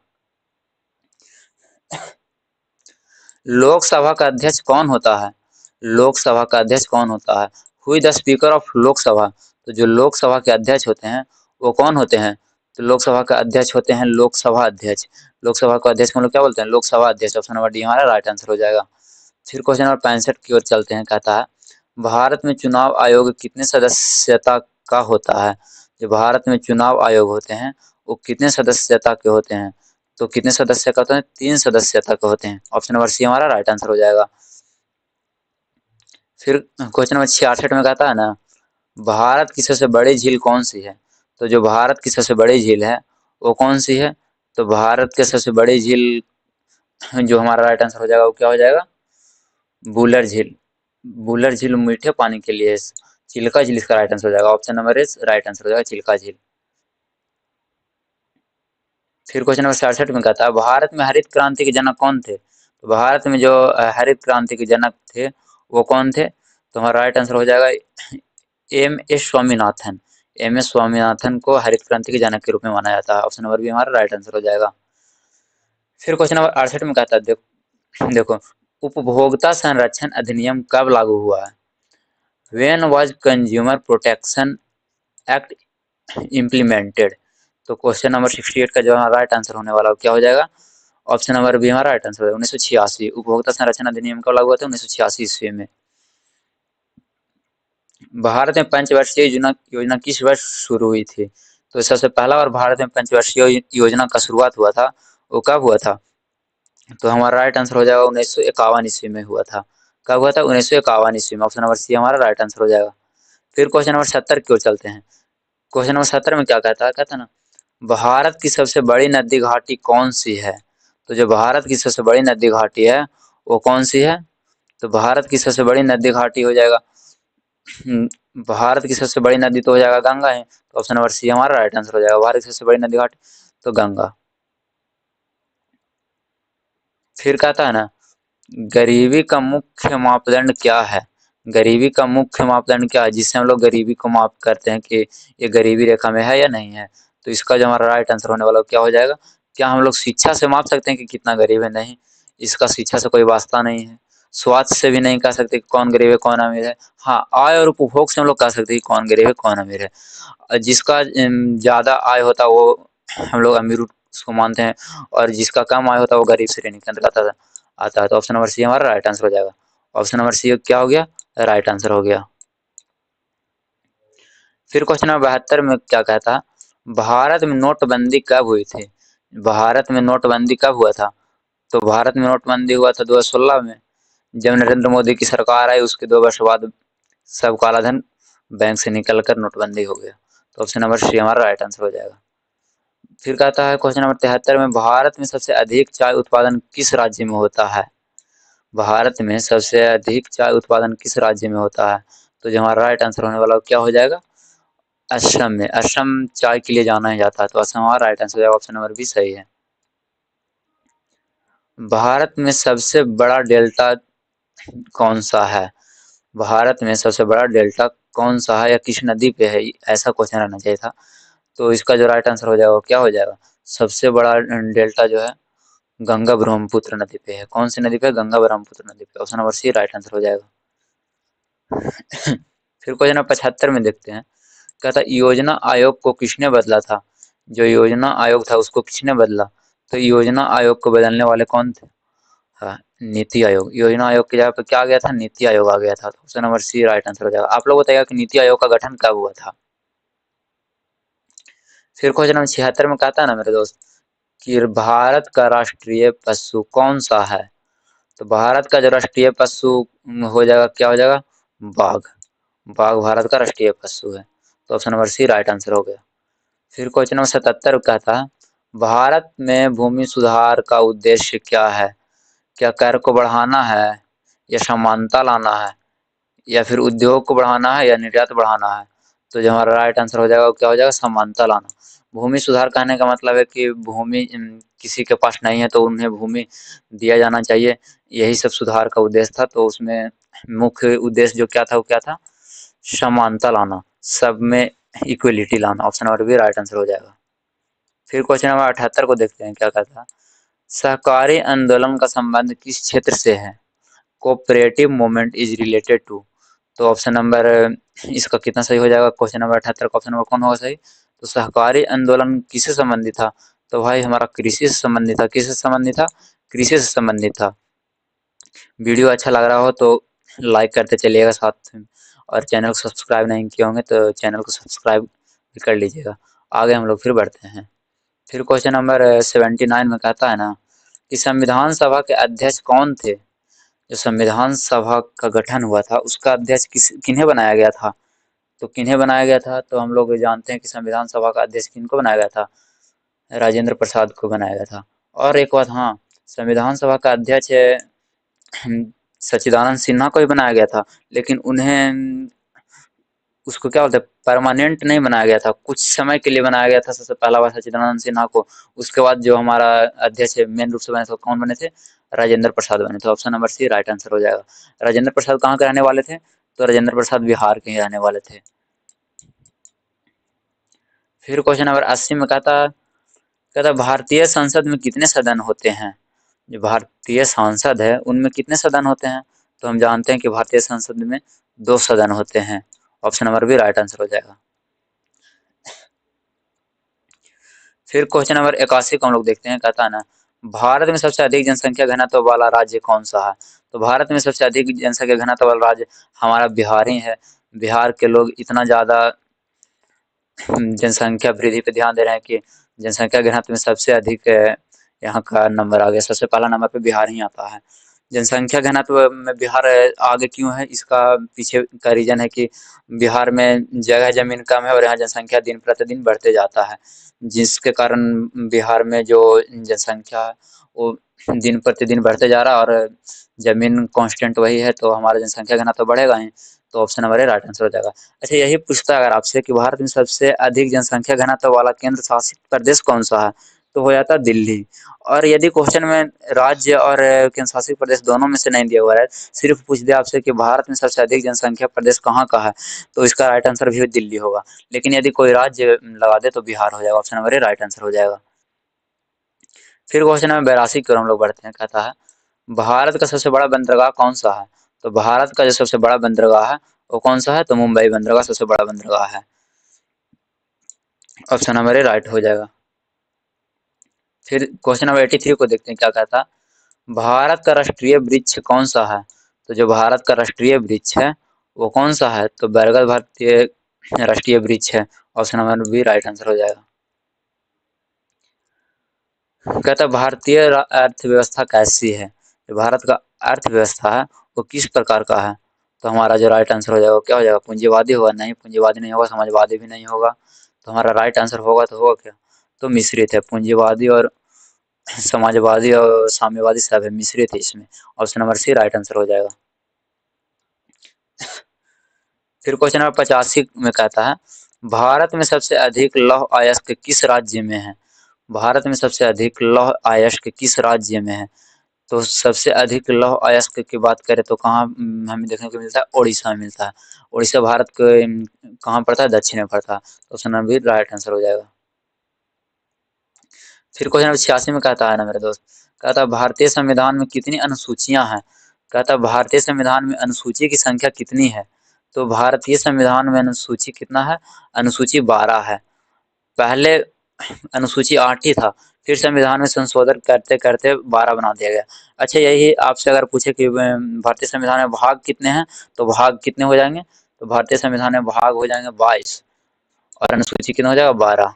लोकसभा का अध्यक्ष कौन होता है? लोकसभा का अध्यक्ष कौन होता है? Who is the speaker of Lok Sabha? तो जो लोकसभा के अध्यक्ष होते हैं, वो कौन होते हैं? तो लोकसभा का अध्यक्ष होते हैं लोकसभा अध्यक्ष। लोकसभा का अध्यक्ष हम लोग क्या बोलते हैं? लोकसभा अध्यक्ष। ऑप्शन नंबर डी हमारा राइट आंसर हो जाएगा। फिर क्वेश्चन नंबर 65 की ओर चलते हैं। कहता है, भारत में चुनाव आयोग कितने सदस्यता का होता है? जो भारत में चुनाव आयोग होते हैं, वो कितने सदस्यता के होते हैं? तो कितने सदस्य का होते हैं? 3 सदस्यता के होते हैं। ऑप्शन नंबर सी हमारा राइट आंसर हो जाएगा। फिर क्वेश्चन नंबर 66 में कहता है ना, भारत की सबसे बड़ी झील कौन सी है? तो जो भारत की सबसे बड़ी झील है, वो कौन सी है? तो भारत की सबसे बड़ी झील, जो हमारा राइट आंसर हो जाएगा, वो क्या हो जाएगा? बुलर झील। बुलर झील मीठे पानी के लिए। चिल्का झील इसका राइट आंसर हो जाएगा। Option number is right answer हो जाएगा, चिल्का झील। फिर क्वेश्चन नंबर 67 में कहता है, भारत में हरित क्रांति के जनक कौन थे? तो भारत में जो हरित क्रांति के जनक थे, वो कौन थे? तो हमारा राइट आंसर हो जाएगा MS स्वामीनाथन। MS स्वामीनाथन को हरित क्रांति के जनक के रूप में माना जाता है। ऑप्शन नंबर बी हमारा राइट आंसर हो जाएगा। फिर क्वेश्चन नंबर 68 में कहता है, देखो, उपभोक्ता संरक्षण अधिनियम कब लागू हुआ है? When was consumer protection act implemented? तो क्वेश्चन नंबर 68 का जो हमारा राइट आंसर होने वाला क्या हो जाएगा? ऑप्शन नंबर बी हमारा राइट आंसर है 1986। उपभोक्ता संरक्षण अधिनियम कब लागू हुआ था? 1986 ईस्वी में। भारत में पंचवर्षीय योजना योजना किस वर्ष शुरू हुई थी? तो सबसे पहला बार भारत में पंचवर्षीय योजना का शुरुआत हुआ था, वो कब हुआ था? तो हमारा राइट आंसर हो जाएगा 1951 ईस्वी में हुआ था। कब हुआ था? 1951 ईस्वी में। ऑप्शन नंबर सी हमारा राइट आंसर हो जाएगा। फिर क्वेश्चन नंबर 70 की ओर चलते हैं। क्वेश्चन नंबर 70 में क्या कहता है? कहता है ना, भारत की सबसे बड़ी नदी घाटी कौन सी है? तो जो भारत की सबसे बड़ी नदी घाटी है वो कौन सी है? तो भारत की सबसे बड़ी नदी घाटी हो जाएगा, भारत की सबसे बड़ी नदी तो हो जाएगा गंगा है। तो ऑप्शन नंबर सी हमारा राइट आंसर हो जाएगा। भारत की सबसे बड़ी नदी घाटी तो गंगा। फिर कहता है ना, गरीबी का मुख्य मापदंड क्या है? गरीबी का मुख्य मापदंड क्या है जिससे हम लोग गरीबी को माप करते हैं कि ये गरीबी रेखा में है या नहीं है? तो इसका जो हमारा राइट आंसर होने वाला क्या हो जाएगा? क्या हम लोग शिक्षा से माप सकते हैं कि कितना गरीब है? नहीं, इसका शिक्षा से कोई वास्ता नहीं है। स्वास्थ्य से भी नहीं कह सकते कि कौन गरीब है कौन अमीर है। हाँ, आय और उपभोग से हम लोग कह सकते हैं कि कौन गरीब है कौन अमीर है। जिसका ज्यादा आय होता है वो हम लोग अमीर उसको मानते हैं, और जिसका कम आय होता है वो गरीब श्रेणी के अंतर्गत आता है। तो ऑप्शन नंबर सी हमारा राइट आंसर हो जाएगा। ऑप्शन नंबर सी क्या हो गया? राइट आंसर हो गया। फिर क्वेश्चन नंबर 72 में क्या कहता है? भारत में नोटबंदी कब हुई थी? भारत में नोटबंदी कब हुआ था? तो भारत में नोटबंदी हुआ था 2016 में। जब नरेंद्र मोदी की सरकार आई उसके 2 वर्ष बाद सब काला धन बैंक से निकल कर नोटबंदी हो गया। तो ऑप्शन नंबर सी हमारा राइट आंसर हो जाएगा। फिर कहता है क्वेश्चन नंबर 73 में, भारत में सबसे अधिक चाय उत्पादन किस राज्य में होता है? भारत में सबसे अधिक चाय उत्पादन किस राज्य में होता है? तो जो हमारा राइट आंसर होने वाला क्या हो जाएगा? असम में। असम चाय के लिए जाना ही जाता है, तो असम हमारा राइट आंसर हो जाएगा। ऑप्शन नंबर बी सही है। भारत में सबसे बड़ा डेल्टा कौन सा है? भारत में सबसे बड़ा डेल्टा कौन सा है या किस नदी पे है? ऐसा क्वेश्चन रहना चाहिए था। तो इसका जो राइट आंसर हो जाएगा वो क्या हो जाएगा? सबसे बड़ा डेल्टा जो है गंगा ब्रह्मपुत्र नदी पे है। कौन सी नदी पे? गंगा ब्रह्मपुत्र नदी पे। Option number C right answer हो जाएगा। फिर क्वेश्चन नंबर 75 में देखते हैं। कहता योजना आयोग को किसने बदला था? जो योजना आयोग था उसको किसने बदला? तो योजना आयोग को बदलने वाले कौन थे? हाँ, नीति आयोग। योजना आयोग की जगह पे क्या आ गया था? नीति आयोग आ गया था। तो option number C right answer हो जाएगा। आप लोग बताइएगा कि नीति आयोग का गठन कब हुआ था? फिर क्वेश्चन नंबर 76 में कहता है ना मेरे दोस्त कि भारत का राष्ट्रीय पशु कौन सा है? तो भारत का जो राष्ट्रीय पशु हो जाएगा क्या हो जाएगा? बाघ। बाघ भारत का राष्ट्रीय पशु है। तो option number C right answer हो गया। फिर क्वेश्चन नंबर 77 कहता है, भारत में भूमि सुधार का उद्देश्य क्या है? क्या कर को बढ़ाना है या समानता लाना है या फिर उद्योग को बढ़ाना है या निर्यात बढ़ाना है? तो जो हमारा राइट आंसर हो जाएगा वो क्या हो जाएगा? समानता लाना। भूमि सुधार कहने का मतलब है कि भूमि किसी के पास नहीं है तो उन्हें भूमि दिया जाना चाहिए। यही सब सुधार का उद्देश्य था। तो उसमें मुख्य उद्देश्य जो क्या था वो क्या था? समानता लाना, सब में इक्वलिटी लाना। Option number B right answer हो जाएगा। फिर क्वेश्चन नंबर 78 को देखते हैं क्या कहता है। सहकारी आंदोलन का संबंध किस क्षेत्र से है? Cooperative movement is related to. तो ऑप्शन नंबर इसका कितना सही हो जाएगा? क्वेश्चन नंबर 78 का ऑप्शन नंबर कौन होगा सही? तो सहकारी आंदोलन किससे संबंधित था? तो भाई हमारा कृषि से संबंधित था। किससे संबंधित था? कृषि से संबंधित था। वीडियो अच्छा लग रहा हो तो लाइक करते चलिएगा साथ में, और चैनल को सब्सक्राइब नहीं किए होंगे तो चैनल को सब्सक्राइब भी कर लीजिएगा। आगे हम लोग फिर बढ़ते हैं। फिर क्वेश्चन नंबर 79 में कहता है ना कि संविधान सभा के अध्यक्ष कौन थे? जो संविधान सभा का गठन हुआ था उसका अध्यक्ष किन्हें बनाया गया था? तो किन्हें बनाया गया था? तो हम लोग जानते हैं कि संविधान सभा का अध्यक्ष किनको बनाया गया था? राजेंद्र प्रसाद को बनाया गया था। और एक बात, हाँ, संविधान सभा का अध्यक्ष सच्चिदानंद सिन्हा को भी बनाया गया था, लेकिन उन्हें उसको क्या बोलते हैं, परमानेंट नहीं बनाया गया था, कुछ समय के लिए बनाया गया था सबसे पहला बार सच्चिदानंद सिन्हा को। उसके बाद जो हमारा अध्यक्ष मेन रूप से बने थे कौन बने थे? राजेंद्र प्रसाद बने थे। Option number C right answer हो जाएगा। राजेंद्र प्रसाद कहाँ के रहने वाले थे? तो राजेंद्र प्रसाद बिहार के ही रहने वाले थे। फिर क्वेश्चन नंबर 80 में कहता भारतीय संसद में कितने सदन होते हैं? जो भारतीय सांसद है उनमें कितने सदन होते हैं? तो हम जानते हैं कि भारतीय संसद में 2 सदन होते हैं। Option number B right answer हो जाएगा। फिर क्वेश्चन नंबर 81 को हम लोग देखते हैं, कहता है ना, भारत में सबसे अधिक जनसंख्या घनत्व वाला राज्य कौन सा है? तो भारत में सबसे अधिक जनसंख्या घनत्व वाला राज्य हमारा बिहार ही है। बिहार के लोग इतना ज़्यादा जनसंख्या वृद्धि पे ध्यान दे रहे हैं कि जनसंख्या घनत्व में सबसे अधिक यहाँ का नंबर आ गया, सबसे पहला नंबर पे बिहार ही आता है। जनसंख्या घनत्व में बिहार आगे क्यों है, इसका पीछे का रीजन है कि बिहार में जगह जमीन कम है और यहाँ जनसंख्या दिन प्रतिदिन बढ़ते जाता है, जिसके कारण बिहार में जो जनसंख्या है वो दिन प्रतिदिन बढ़ते जा रहा है और जमीन कांस्टेंट वही है, तो हमारा जनसंख्या घनत्व बढ़ेगा ही। तो option number A right answer हो जाएगा। अच्छा, यही पूछता है अगर आपसे कि भारत में सबसे अधिक जनसंख्या घनत्व वाला केंद्र शासित प्रदेश कौन सा है, तो हो जाता है दिल्ली। और यदि क्वेश्चन में राज्य और केंद्र शासित प्रदेश दोनों में से नहीं दिया हुआ है, सिर्फ पूछ दिया आपसे कि भारत में सबसे अधिक जनसंख्या प्रदेश कहाँ का है, तो इसका राइट आंसर भी दिल्ली होगा। लेकिन यदि कोई राज्य लगा दे तो बिहार हो जाएगा, option number A right answer हो जाएगा। फिर क्वेश्चन नंबर 82 की ओर हम लोग बढ़ते हैं, कहता है भारत का सबसे बड़ा बंदरगाह कौन सा है? तो भारत का जो सबसे बड़ा बंदरगाह है वो कौन सा है, तो मुंबई बंदरगाह सबसे बड़ा बंदरगाह है, ऑप्शन नंबर ए राइट हो जाएगा। फिर क्वेश्चन नंबर 83 को देखते हैं, क्या कहता है भारत का राष्ट्रीय वृक्ष कौन सा है? तो जो भारत का राष्ट्रीय वृक्ष है वो कौन सा है, तो बरगद भारतीय राष्ट्रीय वृक्ष है, option number B right answer हो जाएगा। कहता है भारतीय अर्थव्यवस्था कैसी है? जो भारत का अर्थव्यवस्था है वो किस प्रकार का है, तो हमारा जो राइट आंसर हो जाएगा क्या हो जाएगा, पूंजीवादी होगा? नहीं, पूंजीवादी नहीं होगा, समाजवादी भी नहीं होगा, तो हमारा राइट आंसर होगा तो होगा क्या, तो मिश्रित है। पूंजीवादी और समाजवादी और साम्यवादी सब है, मिश्रित है इसमें, option number C right answer हो जाएगा। फिर क्वेश्चन नंबर 85 में कहता है भारत में सबसे अधिक लौह अयस्क किस राज्य में है? भारत में सबसे अधिक लौह अयस्क किस राज्य में है? तो सबसे अधिक लौह अयस्क की बात करें तो कहाँ हमें देखने को मिलता है, उड़ीसा में मिलता है। उड़ीसा भारत के कहाँ पड़ता है, दक्षिण में पड़ता है, तो option number B right answer हो जाएगा। फिर क्वेश्चन नंबर 86 में कहता है ना मेरे दोस्त, कहता है भारतीय संविधान में कितनी अनुसूचियां हैं? कहता है भारतीय संविधान में अनुसूची की संख्या कितनी है? तो भारतीय संविधान में अनुसूची कितना है, अनुसूची 12 है। पहले अनुसूची 8 ही था, फिर संविधान में संशोधन करते करते 12 बना दिया गया। अच्छा, यही आपसे अगर पूछे कि भारतीय संविधान में भाग कितने हैं, तो भाग कितने हो जाएंगे, तो भारतीय संविधान में भाग हो जाएंगे 22 और अनुसूची कितना हो जाएगा, 12।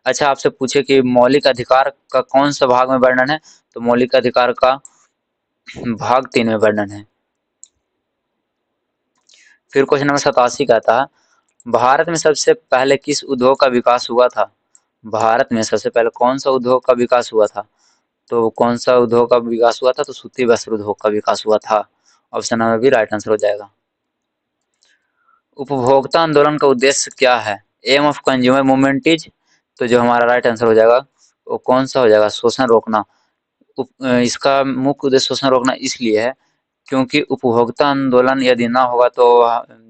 अच्छा, आपसे पूछे कि मौलिक अधिकार का कौन सा भाग में वर्णन है, तो मौलिक अधिकार का भाग 3 में वर्णन है। फिर क्वेश्चन नंबर 87 कहता है भारत में सबसे पहले किस उद्योग का विकास हुआ था? भारत में सबसे पहले कौन सा उद्योग का विकास हुआ था, तो कौन सा उद्योग का विकास हुआ था, तो सूती वस्त्र उद्योग का विकास हुआ था, option number B right answer हो जाएगा। उपभोक्ता आंदोलन का उद्देश्य क्या है? Aim of consumer movement is, तो जो हमारा राइट आंसर हो जाएगा वो कौन सा हो जाएगा, शोषण रोकना। इसका मुख्य उद्देश्य शोषण रोकना इसलिए है क्योंकि उपभोक्ता आंदोलन यदि ना होगा तो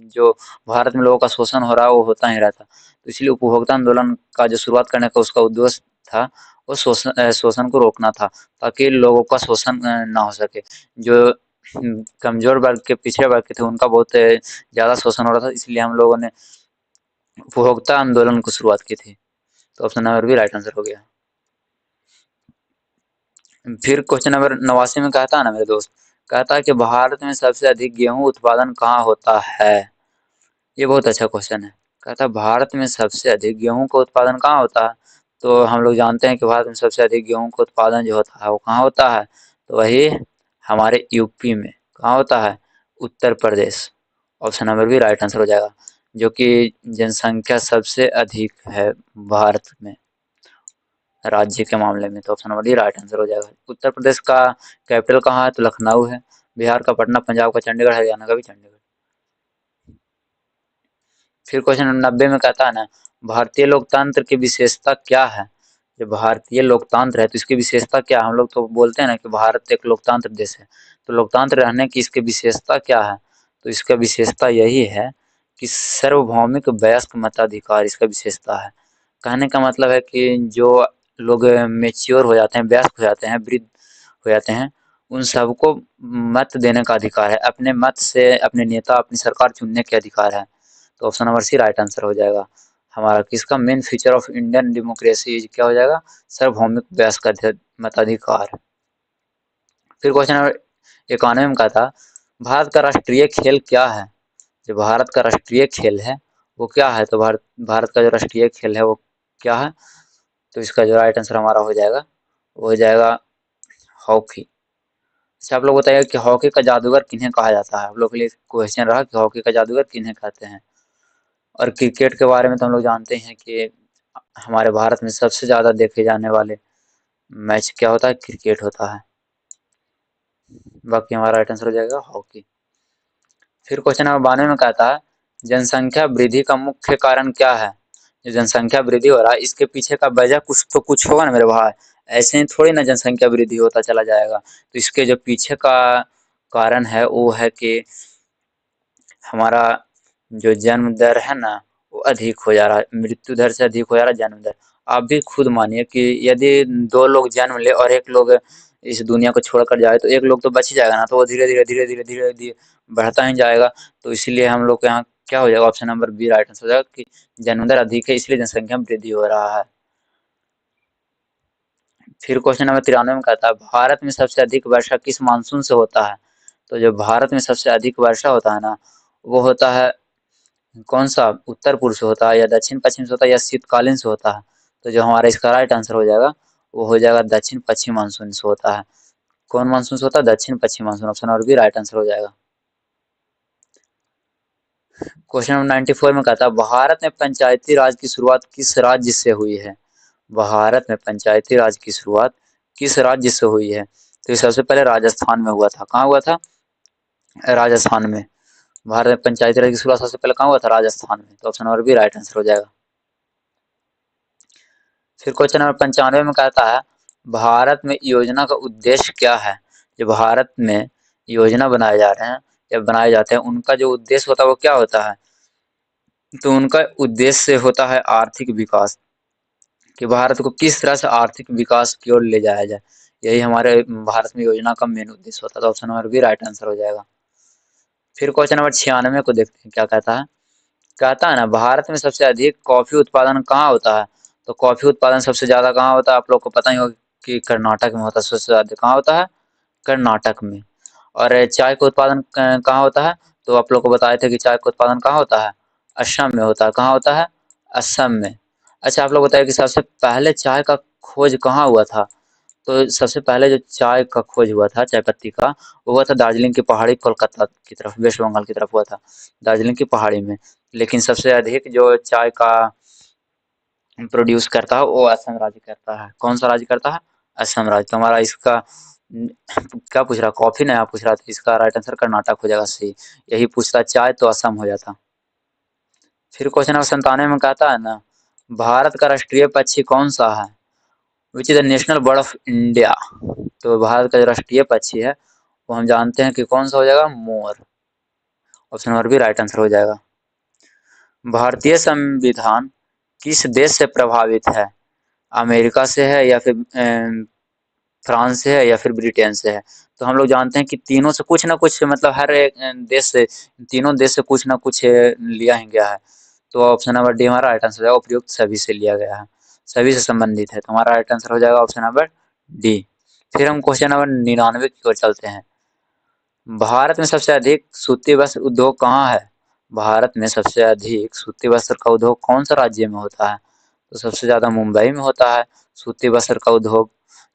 जो भारत में लोगों का शोषण हो रहा है वो होता ही रहता, तो इसलिए उपभोक्ता आंदोलन का जो शुरुआत करने का उसका उद्देश्य था वो शोषण को रोकना था, ताकि लोगों का शोषण ना हो सके। जो कमजोर वर्ग के, पिछड़े वर्ग के थे, उनका बहुत ज्यादा शोषण हो रहा था, इसलिए हम लोगों ने उपभोक्ता आंदोलन को शुरुआत की थी, तो ऑप्शन नंबर भी राइट आंसर हो गया। फिर क्वेश्चन नंबर 89 में कहता है ना मेरे दोस्त, कहता है कि भारत में सबसे अधिक गेहूं उत्पादन कहाँ होता है? ये बहुत अच्छा क्वेश्चन है। कहता है भारत में सबसे अधिक गेहूं का उत्पादन कहाँ होता है? तो हम लोग जानते हैं कि भारत में सबसे अधिक गेहूं का उत्पादन जो होता है वो कहाँ होता है, तो वही हमारे यूपी में। कहाँ होता है, उत्तर प्रदेश, ऑप्शन नंबर भी राइट आंसर हो जाएगा, जो कि जनसंख्या सबसे अधिक है भारत में राज्य के मामले में, तो option number D right answer हो जाएगा। उत्तर प्रदेश का कैपिटल कहाँ है, तो लखनऊ है। बिहार का पटना, पंजाब का चंडीगढ़, हरियाणा का भी चंडीगढ़। फिर क्वेश्चन 90 में कहता है ना भारतीय लोकतंत्र की विशेषता क्या है? जो भारतीय लोकतंत्र है तो इसकी विशेषता क्या है? हम लोग तो बोलते हैं ना कि भारत एक लोकतंत्र देश है, तो लोकतंत्र रहने की इसकी विशेषता क्या है? तो इसका विशेषता यही है कि सार्वभौमिक वयस्क मताधिकार इसका विशेषता है। कहने का मतलब है कि जो लोग मेच्योर हो जाते हैं, वयस्क हो जाते हैं, वृद्ध हो जाते हैं, उन सबको मत देने का अधिकार है, अपने मत से अपने नेता, अपनी सरकार चुनने के अधिकार है, तो option number C right answer हो जाएगा। हमारा किसका main feature of Indian democracy क्या हो जाएगा, सार्वभौमिक वयस्क का मताधिकार। फिर क्वेश्चन नंबर 91 में कहा था भारत का राष्ट्रीय खेल क्या है। जो भारत का राष्ट्रीय खेल है वो क्या है, तो भारत का जो राष्ट्रीय खेल है वो क्या है, तो इसका जो राइट आंसर हमारा हो जाएगा वो हो जाएगा हॉकी। अच्छा, आप लोग बताइए कि हॉकी का जादूगर किन्हें कहा जाता है। आप लोग के लिए क्वेश्चन रहा कि हॉकी का जादूगर किन्हें कहते हैं। और क्रिकेट के बारे में तो हम लोग जानते हैं कि हमारे भारत में सबसे ज्यादा देखे जाने वाले मैच क्या होता है, क्रिकेट होता है। बाकी हमारा राइट आंसर हो जाएगा हॉकी। फिर क्वेश्चन नंबर 92 में कहता है जनसंख्या वृद्धि का मुख्य कारण क्या है। जो जनसंख्या वृद्धि हो रहा है इसके पीछे का वजह कुछ तो कुछ होगा ना मेरे भाई, ऐसे ही थोड़ी ना जनसंख्या वृद्धि होता चला जाएगा। तो इसके जो पीछे का कारण है वो है कि हमारा जो जन्म दर है ना वो अधिक हो जा रहा है, मृत्यु दर से अधिक हो जा रहा है जन्म दर। आप भी खुद मानिए कि यदि दो लोग जन्म ले और एक लोग इस दुनिया को छोड़कर जाए तो एक लोग तो बच ही जाएगा ना, तो वो धीरे धीरे धीरे धीरे धीरे धीरे बढ़ता ही जाएगा। तो इसीलिए हम लोग के यहाँ क्या हो जाएगा, option number B right answer हो जाएगा कि जन्म दर अधिक है इसलिए जनसंख्या में वृद्धि हो रहा है। फिर क्वेश्चन नंबर 93 में कहता है भारत में सबसे अधिक वर्षा किस मानसून से होता है। तो जो भारत में सबसे अधिक वर्षा होता है ना वो होता है कौन सा, उत्तर पूर्व से होता है या दक्षिण पश्चिम से होता है या शीतकालीन से होता है। तो जो हमारा इसका राइट आंसर हो जाएगा वो हो जाएगा दक्षिण पश्चिम मानसून से होता है। कौन मानसून से होता है, दक्षिण पश्चिम मानसून, ऑप्शन और भी राइट आंसर हो जाएगा। क्वेश्चन नंबर 94 में कहता है भारत में पंचायती राज की शुरुआत किस राज्य से हुई है। भारत में पंचायती राज की शुरुआत किस राज्य से हुई है, तो ये सबसे पहले राजस्थान में हुआ था। कहाँ हुआ था, राजस्थान में। भारत में पंचायती राज की शुरुआत सबसे पहले कहाँ हुआ था, राजस्थान में। तो ऑप्शन और भी राइट आंसर हो जाएगा। फिर क्वेश्चन नंबर 95 में कहता है भारत में योजना का उद्देश्य क्या है। जो भारत में योजना बनाए जा रहे हैं या बनाए जाते हैं उनका जो उद्देश्य होता है वो क्या होता है, तो उनका उद्देश्य होता है आर्थिक विकास, कि भारत को किस तरह से आर्थिक विकास की ओर ले जाया जाए। यही हमारे भारत में योजना का मेन उद्देश्य होता है। तो option number B right answer हो जाएगा। फिर क्वेश्चन नंबर 96 को देखते हैं क्या कहता है। कहता है ना भारत में सबसे अधिक कॉफी उत्पादन कहाँ होता है। तो कॉफी उत्पादन सबसे ज्यादा कहाँ होता है, आप लोग को पता ही होगा कि कर्नाटक में होता है। सबसे ज्यादा कहाँ होता है, कर्नाटक में। और चाय का उत्पादन कहाँ होता है, तो आप लोग को बताए थे कि चाय का उत्पादन कहाँ होता है, असम में होता है। कहाँ होता है, असम में। अच्छा, आप लोग बताइए कि सबसे पहले चाय का खोज कहाँ हुआ था। तो सबसे पहले जो चाय का खोज हुआ था, चाय पत्ती का, वो हुआ था दार्जिलिंग की पहाड़ी, कोलकाता की तरफ, वेस्ट बंगाल की तरफ हुआ था, दार्जिलिंग की पहाड़ी में। लेकिन सबसे अधिक जो चाय का प्रोड्यूस करता है वो असम राज्य करता है। कौन सा राज्य करता है, असम राज्य। तो हमारा इसका क्या पूछ रहा, कॉफी नया पूछ रहा था, इसका राइट आंसर कर्नाटक हो जाएगा सही। यही पूछता चाय तो असम हो जाता। फिर क्वेश्चन नंबर 97 में कहता है ना भारत का राष्ट्रीय पक्षी कौन सा है, which is the national bird of India. तो भारत का जो राष्ट्रीय पक्षी है वो हम जानते हैं कि कौन सा हो जाएगा, मोर। ऑप्शन नंबर भी राइट आंसर हो जाएगा। भारतीय संविधान किस देश से प्रभावित है, अमेरिका से है या फिर फ्रांस से है या फिर ब्रिटेन से है। तो हम लोग जानते हैं कि तीनों से कुछ ना कुछ, मतलब हर एक देश से, तीनों देश से कुछ ना कुछ लिया ही गया है। तो ऑप्शन नंबर डी हमारा राइट आंसर हो जाएगा, उपयुक्त सभी से लिया गया है, सभी से संबंधित है। तो हमारा राइट आंसर हो जाएगा ऑप्शन नंबर डी। फिर हम क्वेश्चन नंबर 99 की ओर चलते हैं। भारत में सबसे अधिक सूती वस्त्र उद्योग कहाँ है। भारत में सबसे अधिक सूती वस्त्र का उद्योग कौन सा राज्य में होता है। तो सबसे ज्यादा मुंबई में होता है सूती वस्त्र का उद्योग,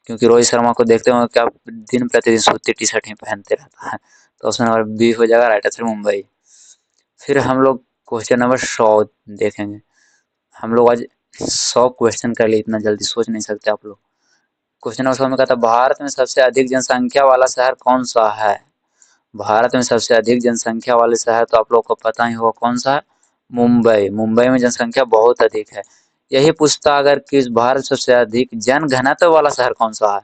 क्योंकि रोहित शर्मा को देखते हो क्या दिन प्रतिदिन सूती टी शर्ट ही पहनते रहता है। तो ऑप्शन नंबर बी हो जाएगा राइट आंसर, मुंबई। फिर हम लोग क्वेश्चन नंबर 100 देखेंगे। हम लोग आज 100 क्वेश्चन कर लिए, इतना जल्दी सोच नहीं सकते आप लोग। क्वेश्चन नंबर 100 में कहता है भारत में सबसे अधिक जनसंख्या वाला शहर कौन सा है। भारत में सबसे अधिक जनसंख्या वाले शहर तो आप लोग को पता ही होगा कौन सा है, मुंबई। मुंबई में जनसंख्या बहुत अधिक है। यही पूछता अगर कि भारत सबसे अधिक जन घनत्व वाला शहर कौन सा है,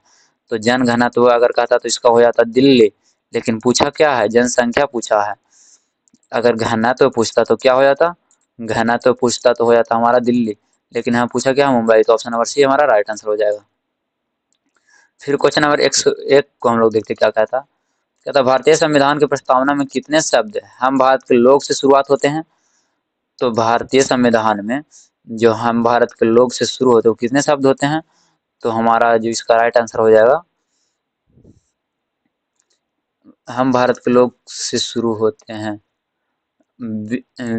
तो जन घनत्व अगर कहता तो इसका हो जाता दिल्ली। लेकिन पूछा क्या है, जनसंख्या पूछा है। अगर घनत्व पूछता तो क्या हो जाता, घनत्व पूछता तो हो जाता हमारा दिल्ली। लेकिन यहाँ पूछा क्या, मुंबई। तो ऑप्शन नंबर सी हमारा राइट आंसर हो जाएगा। फिर क्वेश्चन नंबर 101 को हम लोग देखते क्या कहता। कहता भारतीय संविधान की प्रस्तावना में कितने शब्द है, हम भारत के लोग से शुरुआत होते हैं। तो भारतीय संविधान में जो हम भारत के लोग से शुरू होते हैं वो कितने शब्द होते हैं? तो हमारा जो इसका राइट आंसर हो जाएगा, हम भारत के लोग से शुरू होते हैं,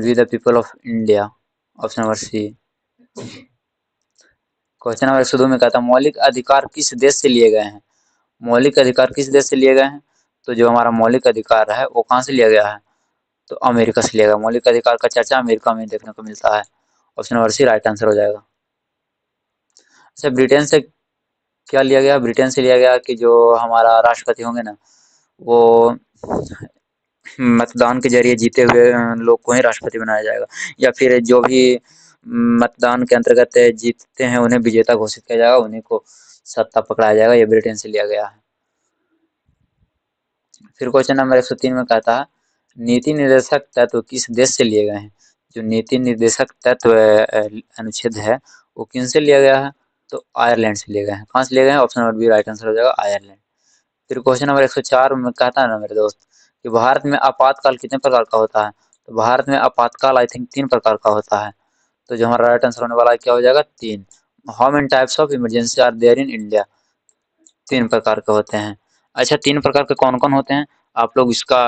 we the people of India, option number C. Question number 102 में कहता है मौलिक अधिकार किस देश से लिए गए हैं? मौलिक अधिकार किस देश से लिए गए हैं? तो जो हमारा मौलिक अधिकार है वो कहाँ से लिया गया है? तो अमेरिका से लिया गया। मौलिक अधिकार का चर्चा अमेरिका में देखने को मिलता है। Option number C right answer हो जाएगा। अच्छा, ब्रिटेन से क्या लिया गया? ब्रिटेन से लिया गया कि जो हमारा राष्ट्रपति होंगे ना, वो मतदान के जरिए जीते हुए लोग को ही राष्ट्रपति बनाया जाएगा, या फिर जो भी मतदान के अंतर्गत जीतते हैं उन्हें विजेता घोषित किया जाएगा, उन्हीं को सत्ता पकड़ाया जाएगा। ये ब्रिटेन से लिया गया है। फिर क्वेश्चन नंबर 103 में कहता है नीति निर्देशक तत्व किस देश से लिए गए हैं? जो नीति निर्देशक तत्व अनुच्छेद है वो किन से लिया गया है? तो आयरलैंड से लिए गए हैं। कहाँ से लिए गए हैं? Option number B right answer हो जाएगा, आयरलैंड। फिर क्वेश्चन नंबर 104 में कहता है ना मेरे दोस्त कि भारत में आपातकाल कितने प्रकार का होता है? तो भारत में आपातकाल आई थिंक 3 प्रकार का होता है। तो जो हमारा राइट आंसर होने वाला है क्या हो जाएगा? 3। How many types of emergency are there in India? 3 प्रकार के होते हैं। अच्छा, 3 प्रकार के कौन-कौन होते हैं? आप लोग इसका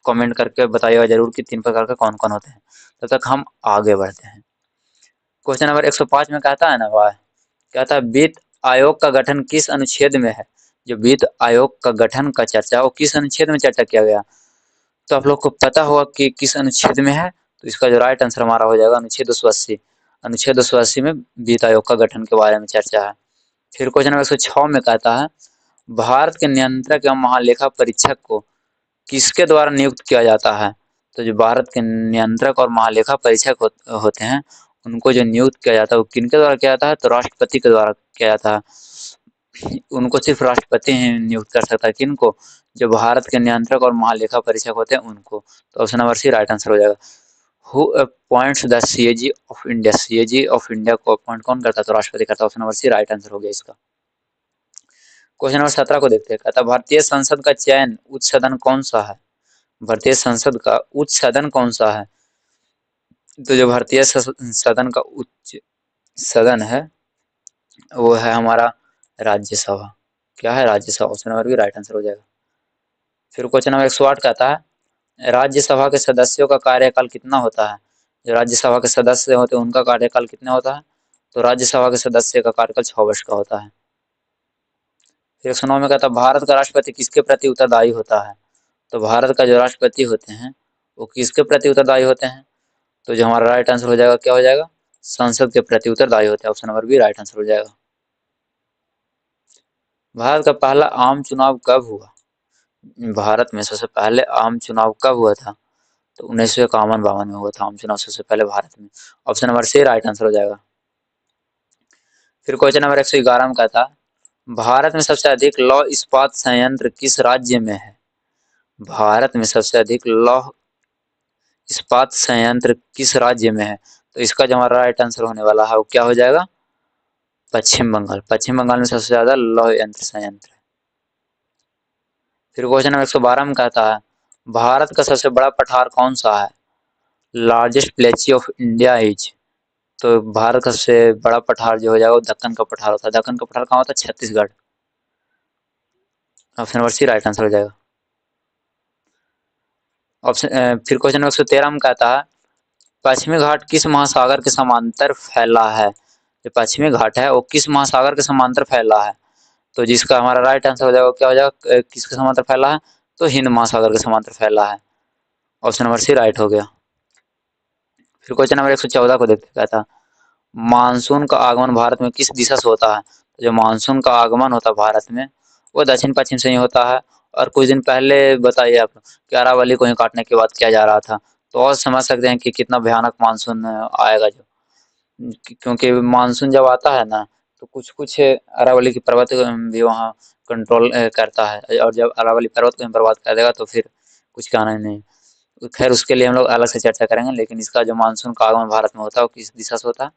कमेंट करके बताइएगा ज़रूर कि 3 प्रकार के कौन-कौन होते हैं। तब तक हम आगे बढ़ते हैं। क्वेश्चन नंबर 105 में कहता है ना भाई, कहता है वित्त आयोग का गठन किस अनुच्छेद में है? जो वित्त आयोग का गठन का चर्चा वो किस अनुच्छेद में चर्चा किया गया? तो आप लोग को पता होगा कि किस अनुच्छेद में है, तो इसका जो राइट आंसर हमारा हो जाएगा अनुच्छेद 280। अनुच्छेद 280 में वित्त आयोग का गठन के बारे में चर्चा है। फिर क्वेश्चन नंबर 106 में कहता है भारत के नियंत्रक एवं महालेखा परीक्षक को किसके द्वारा नियुक्त किया जाता है? तो जो भारत के नियंत्रक और महालेखा परीक्षक होते हैं उनको जो नियुक्त किया जाता है वो किनके द्वारा किया जाता है? तो राष्ट्रपति के द्वारा किया जाता है। उनको सिर्फ राष्ट्रपति ही नियुक्त कर सकता है। किनको? जो भारत के नियंत्रक और महालेखा परीक्षक होते हैं उनको। तो option number C right answer हो जाएगा। Who appoints the CAG of India? CAG of India को अपॉइंट कौन करता है? तो राष्ट्रपति करता है। Option number C right answer हो गया इसका। क्वेश्चन नंबर 17 को देखते हैं। कहता है भारतीय संसद का चयन उच्च सदन कौन सा है? भारतीय संसद का उच्च सदन कौन सा है? तो जो भारतीय सदन का उच्च सदन है वो है हमारा राज्यसभा। क्या है? Rajya Sabha. Option number B right answer हो जाएगा। फिर क्वेश्चन नंबर 108 कहता है राज्यसभा के सदस्यों का कार्यकाल कितना होता है? जो राज्यसभा के सदस्य होते हैं उनका कार्यकाल कितना होता है? तो राज्यसभा के सदस्य का कार्यकाल 6 वर्ष का होता है। फिर 109 में कहता है भारत का राष्ट्रपति किसके प्रति उत्तरदायी होता है? तो भारत का जो राष्ट्रपति होते हैं वो किसके प्रति उत्तरदायी होते हैं? तो जो हमारा राइट आंसर हो जाएगा क्या हो जाएगा? संसद के प्रति उत्तरदायी होते हैं। Option number B right answer हो जाएगा। भारत का पहला आम चुनाव कब हुआ? भारत में सबसे पहले आम चुनाव कब हुआ था? तो 1951-52 में हुआ था आम चुनाव सबसे पहले भारत में। Option number C right answer हो जाएगा। फिर क्वेश्चन नंबर 111 में कहता भारत में सबसे अधिक लौह इस्पात संयंत्र किस राज्य में है? भारत में सबसे अधिक लौह इस्पात संयंत्र किस राज्य में है? तो इसका जो हमारा राइट आंसर होने वाला है वो क्या हो जाएगा? पश्चिम बंगाल। पश्चिम बंगाल में सबसे ज्यादा लौह यंत्र संयंत्र है। फिर क्वेश्चन नंबर 112 में कहता है भारत का सबसे बड़ा पठार कौन सा है? Largest plateau of India is? तो भारत का सबसे बड़ा पठार जो हो जाएगा वो दक्कन का पठार होता है। दक्कन का पठार कहाँ होता है? Chhattisgarh. Option number C right answer हो जाएगा। फिर क्वेश्चन नंबर 113 में कहता है पश्चिमी घाट किस महासागर के समांतर फैला है? जो पश्चिमी घाट है वो किस महासागर के समांतर फैला है? तो जिसका हमारा राइट आंसर हो जाएगा क्या हो जाएगा? किसके समांतर फैला है? तो हिंद महासागर के समांतर फैला है। ऑप्शन नंबर सी राइट हो गया। फिर क्वेश्चन नंबर 114 को देखते कहता मानसून का आगमन भारत में किस दिशा से होता है? जो मानसून का आगमन होता है भारत में वो दक्षिण पश्चिम से ही होता है। और कुछ दिन पहले बताइए आप कि अरावली को ही काटने की बात किया जा रहा था, तो और समझ सकते हैं कि कितना भयानक मानसून आएगा। जो क्योंकि मानसून जब आता है ना तो कुछ कुछ अरावली की पर्वत भी वहाँ कंट्रोल करता है, और जब अरावली पर्वत को बर्बाद कर देगा तो फिर कुछ कहना ही नहीं। खैर उसके लिए हम लोग अलग से चर्चा करेंगे, लेकिन इसका जो मानसून का आगमन भारत में होता है वो किस दिशा से होता है?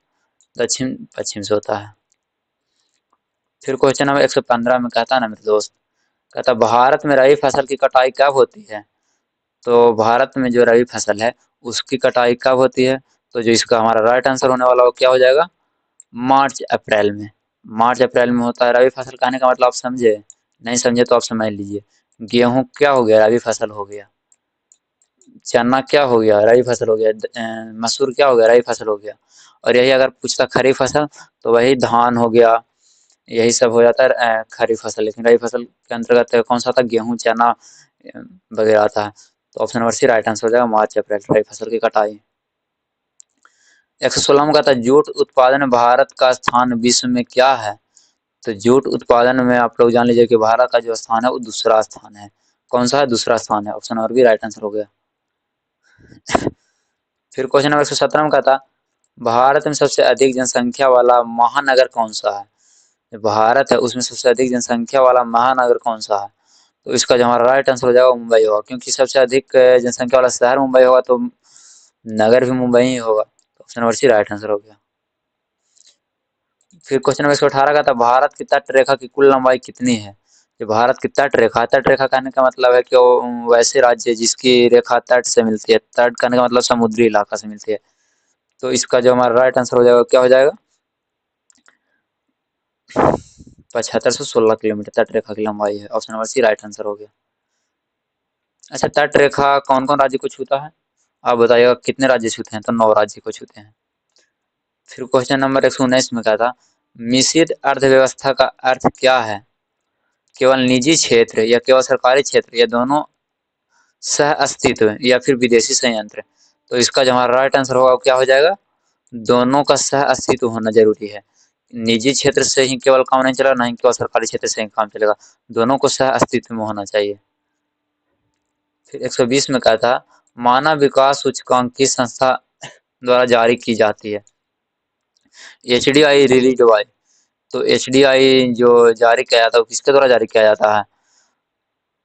दक्षिण पश्चिम से होता है। फिर क्वेश्चन नंबर 115 में कहता है ना मेरे दोस्त, कहता भारत में रबी फसल की कटाई कब होती है? तो भारत में जो रबी फसल है उसकी कटाई कब होती है? तो जो इसका हमारा राइट आंसर होने वाला वो क्या हो जाएगा, मार्च अप्रैल में। मार्च अप्रैल में होता है रबी फसल। कहने का मतलब आप समझे, नहीं समझे तो आप समझ लीजिए। गेहूं क्या हो गया, रबी फसल हो गया। चना क्या हो गया, रबी फसल हो गया। मसूर क्या हो गया, रबी फसल हो गया। और यही अगर पूछता खरीफ फसल तो वही धान हो गया, यही सब हो जाता है खरीफ फसल। लेकिन रबी फसल के अंतर्गत कौन सा आता है, गेहूं चना वगैरह आता है। तो option number C right answer हो जाएगा, मार्च अप्रैल रबी फसल की कटाई। 116 में कहता है जूट उत्पादन में भारत का स्थान विश्व में क्या है। तो जूट उत्पादन में आप लोग जान लीजिए कि भारत का जो स्थान है वो दूसरा स्थान है। कौन सा है, दूसरा स्थान है। Option number B right answer हो गया। फिर क्वेश्चन नंबर 117 में कहता भारत में सबसे अधिक जनसंख्या वाला महानगर कौन सा है। जो भारत है उसमें सबसे अधिक जनसंख्या वाला महानगर कौन सा है। तो इसका जो हमारा राइट आंसर हो जाएगा मुंबई होगा, क्योंकि सबसे अधिक जनसंख्या वाला शहर मुंबई होगा तो नगर भी मुंबई ही होगा। तो option number C right answer हो गया। फिर क्वेश्चन नंबर 118 का था भारत की तट रेखा की कुल लंबाई कितनी है। जो भारत की तट रेखा, तट रेखा कहने का मतलब है कि वो वैसे राज्य जिसकी रेखा तट से मिलती है। तट कहने का मतलब समुद्री इलाका से मिलती है। तो इसका जो हमारा राइट आंसर हो जाएगा क्या हो जाएगा, 7516 किलोमीटर तट रेखा की लंबाई है। Option number C right answer हो गया। अच्छा, तट रेखा कौन कौन राज्य को छूता है, आप बताइएगा कितने राज्य छूते हैं। तो 9 राज्य को छूते हैं। फिर क्वेश्चन नंबर 119 में क्या था, मिश्रित अर्थव्यवस्था का अर्थ क्या है। केवल निजी क्षेत्र या केवल सरकारी क्षेत्र या दोनों सह अस्तित्व या फिर विदेशी संयंत्र। तो इसका जो हमारा राइट आंसर होगा वो क्या हो जाएगा, दोनों का सह अस्तित्व होना जरूरी है। निजी क्षेत्र से ही केवल काम नहीं चलेगा, नहीं केवल सरकारी क्षेत्र से ही काम चलेगा, दोनों को सह अस्तित्व में होना चाहिए। फिर 120 में कहा था मानव विकास सूचकांक किस संस्था द्वारा जारी की जाती है। HDI release by. तो HDI जो जारी किया जाता है वो किसके द्वारा जारी किया जाता है,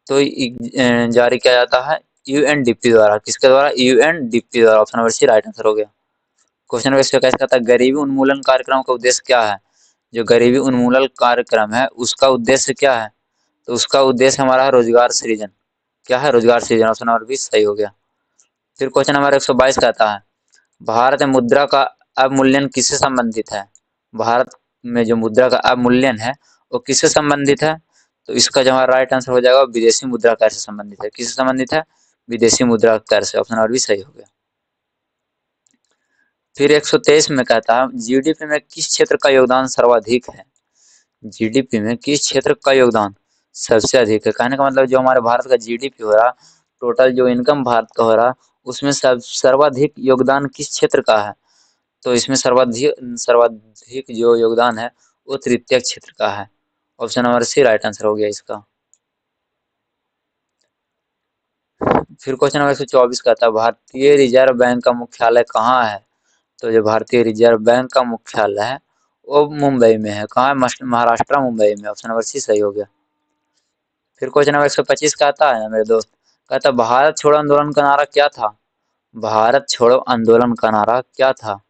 तो जारी किया जाता है UNDP द्वारा। किसके द्वारा, UNDP द्वारा। Option number C right answer हो गया। क्वेश्चन नंबर 121 कहता है गरीबी उन्मूलन कार्यक्रम का उद्देश्य क्या है। जो गरीबी उन्मूलन कार्यक्रम है उसका उद्देश्य क्या है। तो उसका उद्देश्य हमारा है रोजगार सृजन। क्या है, रोजगार सृजन। ऑप्शन नंबर 20 सही हो गया। फिर क्वेश्चन नंबर 122 कहता है भारत में मुद्रा का अवमूल्यन किससे संबंधित है। भारत में जो मुद्रा का अवमूल्यन है वो किससे संबंधित है। तो इसका जो हमारा राइट आंसर हो जाएगा विदेशी मुद्रा कर से संबंधित है। किससे संबंधित है, विदेशी मुद्रा कर से। ऑप्शन नंबर भी सही हो गया। फिर 123 में कहता है जीडीपी में किस क्षेत्र का योगदान सर्वाधिक है। जीडीपी में किस क्षेत्र का योगदान सबसे अधिक है। कहने का मतलब जो हमारे भारत का जीडीपी हो रहा, टोटल जो इनकम भारत का हो रहा, उसमें सर्वाधिक योगदान किस क्षेत्र का है। तो इसमें सर्वाधिक सर्वाधिक जो योगदान है वो तृतीय क्षेत्र का है। Option number C right answer हो गया इसका। फिर क्वेश्चन नंबर 124 का था भारतीय रिजर्व बैंक का मुख्यालय कहाँ है। तो जो भारतीय रिजर्व बैंक का मुख्यालय है वो मुंबई में है। कहाँ है, महाराष्ट्र मुंबई में। ऑप्शन नंबर सी सही हो गया। फिर क्वेश्चन नंबर 125 का आता है ना मेरे दोस्त, कहता भारत छोड़ो आंदोलन का नारा क्या था। भारत छोड़ो आंदोलन का नारा क्या था,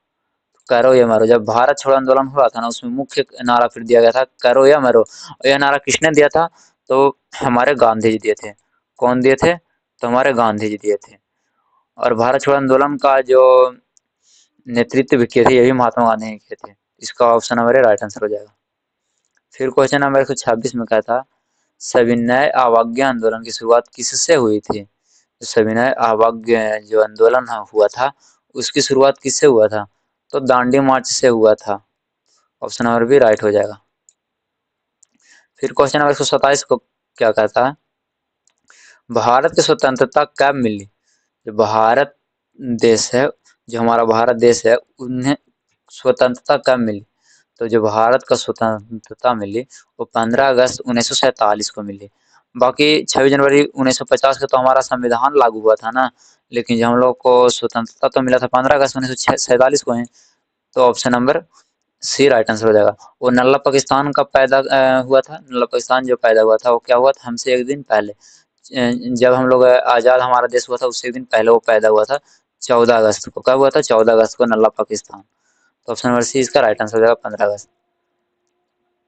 करो या मरो। जब भारत छोड़ो आंदोलन हुआ था ना उसमें मुख्य नारा फिर दिया गया था करो या मरो। और यह नारा किसने दिया था, तो हमारे गांधी जी दिए थे। कौन दिए थे, तो हमारे गांधी जी दिए थे। और भारत छोड़ो आंदोलन का जो नेतृत्व भी किए थे ये भी महात्मा गांधी ने किए थे। इसका ऑप्शन नंबर है राइट आंसर हो जाएगा। फिर क्वेश्चन नंबर 126 में कहा था सविनय अवज्ञा आंदोलन की शुरुआत किससे हुई थी। तो सविनय अवज्ञा जो आंदोलन हुआ था उसकी शुरुआत किससे हुआ था, तो दांडी मार्च से हुआ था। ऑप्शन नंबर भी राइट हो जाएगा। फिर क्वेश्चन नंबर 127 को क्या कहता है भारत की स्वतंत्रता कब मिली। जो भारत देश है, जो हमारा भारत देश है उन्हें स्वतंत्रता कब मिली। तो जो भारत का स्वतंत्रता मिली वो 15 अगस्त 1947 को मिली। बाकी 26 जनवरी 1950 को तो हमारा संविधान लागू हुआ था ना, लेकिन जो हम लोग को स्वतंत्रता तो मिला था 15 अगस्त 1947 को है। तो option number C right answer हो जाएगा। वो नल्ला पाकिस्तान का पैदा हुआ था। नल्ला पाकिस्तान जो पैदा हुआ था वो क्या हुआ था, हमसे एक दिन पहले। जब हम लोग आज़ाद हमारा देश हुआ था उससे एक दिन पहले वो पैदा हुआ था। 14 अगस्त को कब हुआ था, 14 अगस्त को नल्ला पाकिस्तान। तो ऑप्शन नंबर सी इसका राइट आंसर हो जाएगा 15 अगस्त।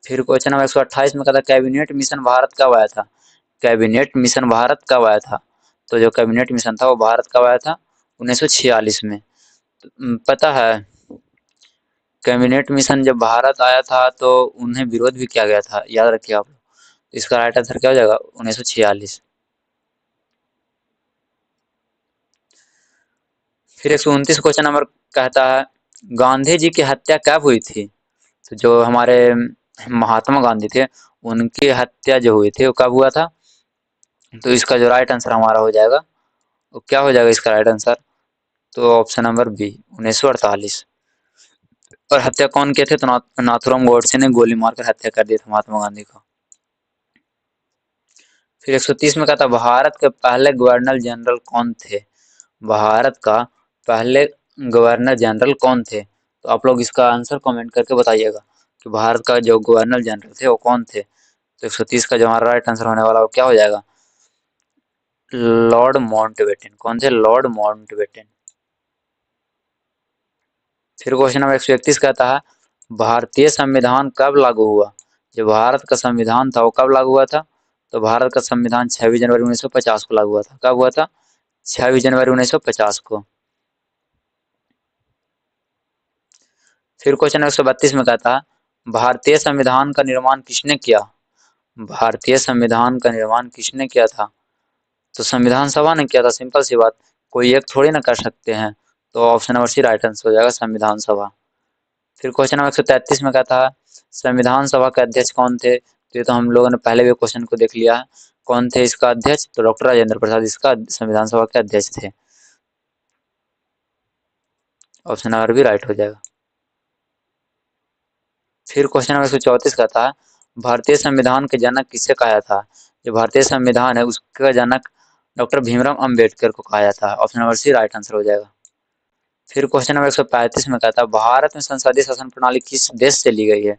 फिर क्वेश्चन नंबर 128 में कहता कैबिनेट मिशन भारत कब आया था। कैबिनेट मिशन भारत कब आया था। तो जो कैबिनेट मिशन था वो भारत कब आया था, 1946 में। पता है कैबिनेट मिशन जब भारत आया था तो उन्हें विरोध भी किया गया था, याद रखिए आप लोग। इसका राइट आंसर क्या हो जाएगा? 1946। फिर 129 क्वेश्चन नंबर कहता है गांधी जी की हत्या कब हुई थी? तो जो हमारे महात्मा गांधी थे उनकी हत्या जो हुई थी वो कब हुआ था? तो इसका जो राइट आंसर हमारा हो जाएगा वो क्या हो जाएगा इसका राइट आंसर? तो ऑप्शन नंबर बी 1948। और हत्या कौन किए थे? तो नाथूराम गोडसे ने गोली मारकर हत्या कर दी थी महात्मा गांधी को। फिर 130 में कहा था भारत के पहले गवर्नर जनरल कौन थे? भारत का पहले गवर्नर जनरल कौन थे? तो आप लोग इसका आंसर कमेंट करके बताइएगा कि भारत का जो गवर्नर जनरल थे वो कौन थे। तो 130 का जो हमारा राइट आंसर होने वाला वो क्या हो जाएगा? Lord Mountbatten. कौन थे? Lord Mountbatten. फिर क्वेश्चन नंबर 131 कहता है भारतीय संविधान कब लागू हुआ? जो भारत का संविधान था वो कब लागू हुआ था? तो भारत का संविधान 26 जनवरी 1950 को लागू हुआ था। कब हुआ था? 26 जनवरी 1950 को। फिर क्वेश्चन नंबर 132 में कहता है भारतीय संविधान का निर्माण किसने किया? भारतीय संविधान का निर्माण किसने किया था? तो संविधान सभा ने किया था, सिंपल सी बात। कोई एक थोड़ी ना कर सकते हैं। तो option number C right answer हो जाएगा, संविधान सभा। फिर क्वेश्चन नंबर 133 में कहता है संविधान सभा के अध्यक्ष कौन थे? तो ये तो हम लोगों ने पहले भी क्वेश्चन को देख लिया है। कौन थे इसका अध्यक्ष? तो डॉक्टर राजेंद्र प्रसाद इसका संविधान सभा के अध्यक्ष थे। ऑप्शन नंबर भी राइट हो जाएगा। फिर क्वेश्चन नंबर 134 कहता है भारतीय संविधान के जनक किसे कहा था? जो भारतीय संविधान है उसका जनक डॉक्टर भीमराव अंबेडकर को कहा जाता है। Option number C right answer हो जाएगा। फिर क्वेश्चन नंबर 135 में कहता है भारत में संसदीय शासन प्रणाली किस देश से ली गई है?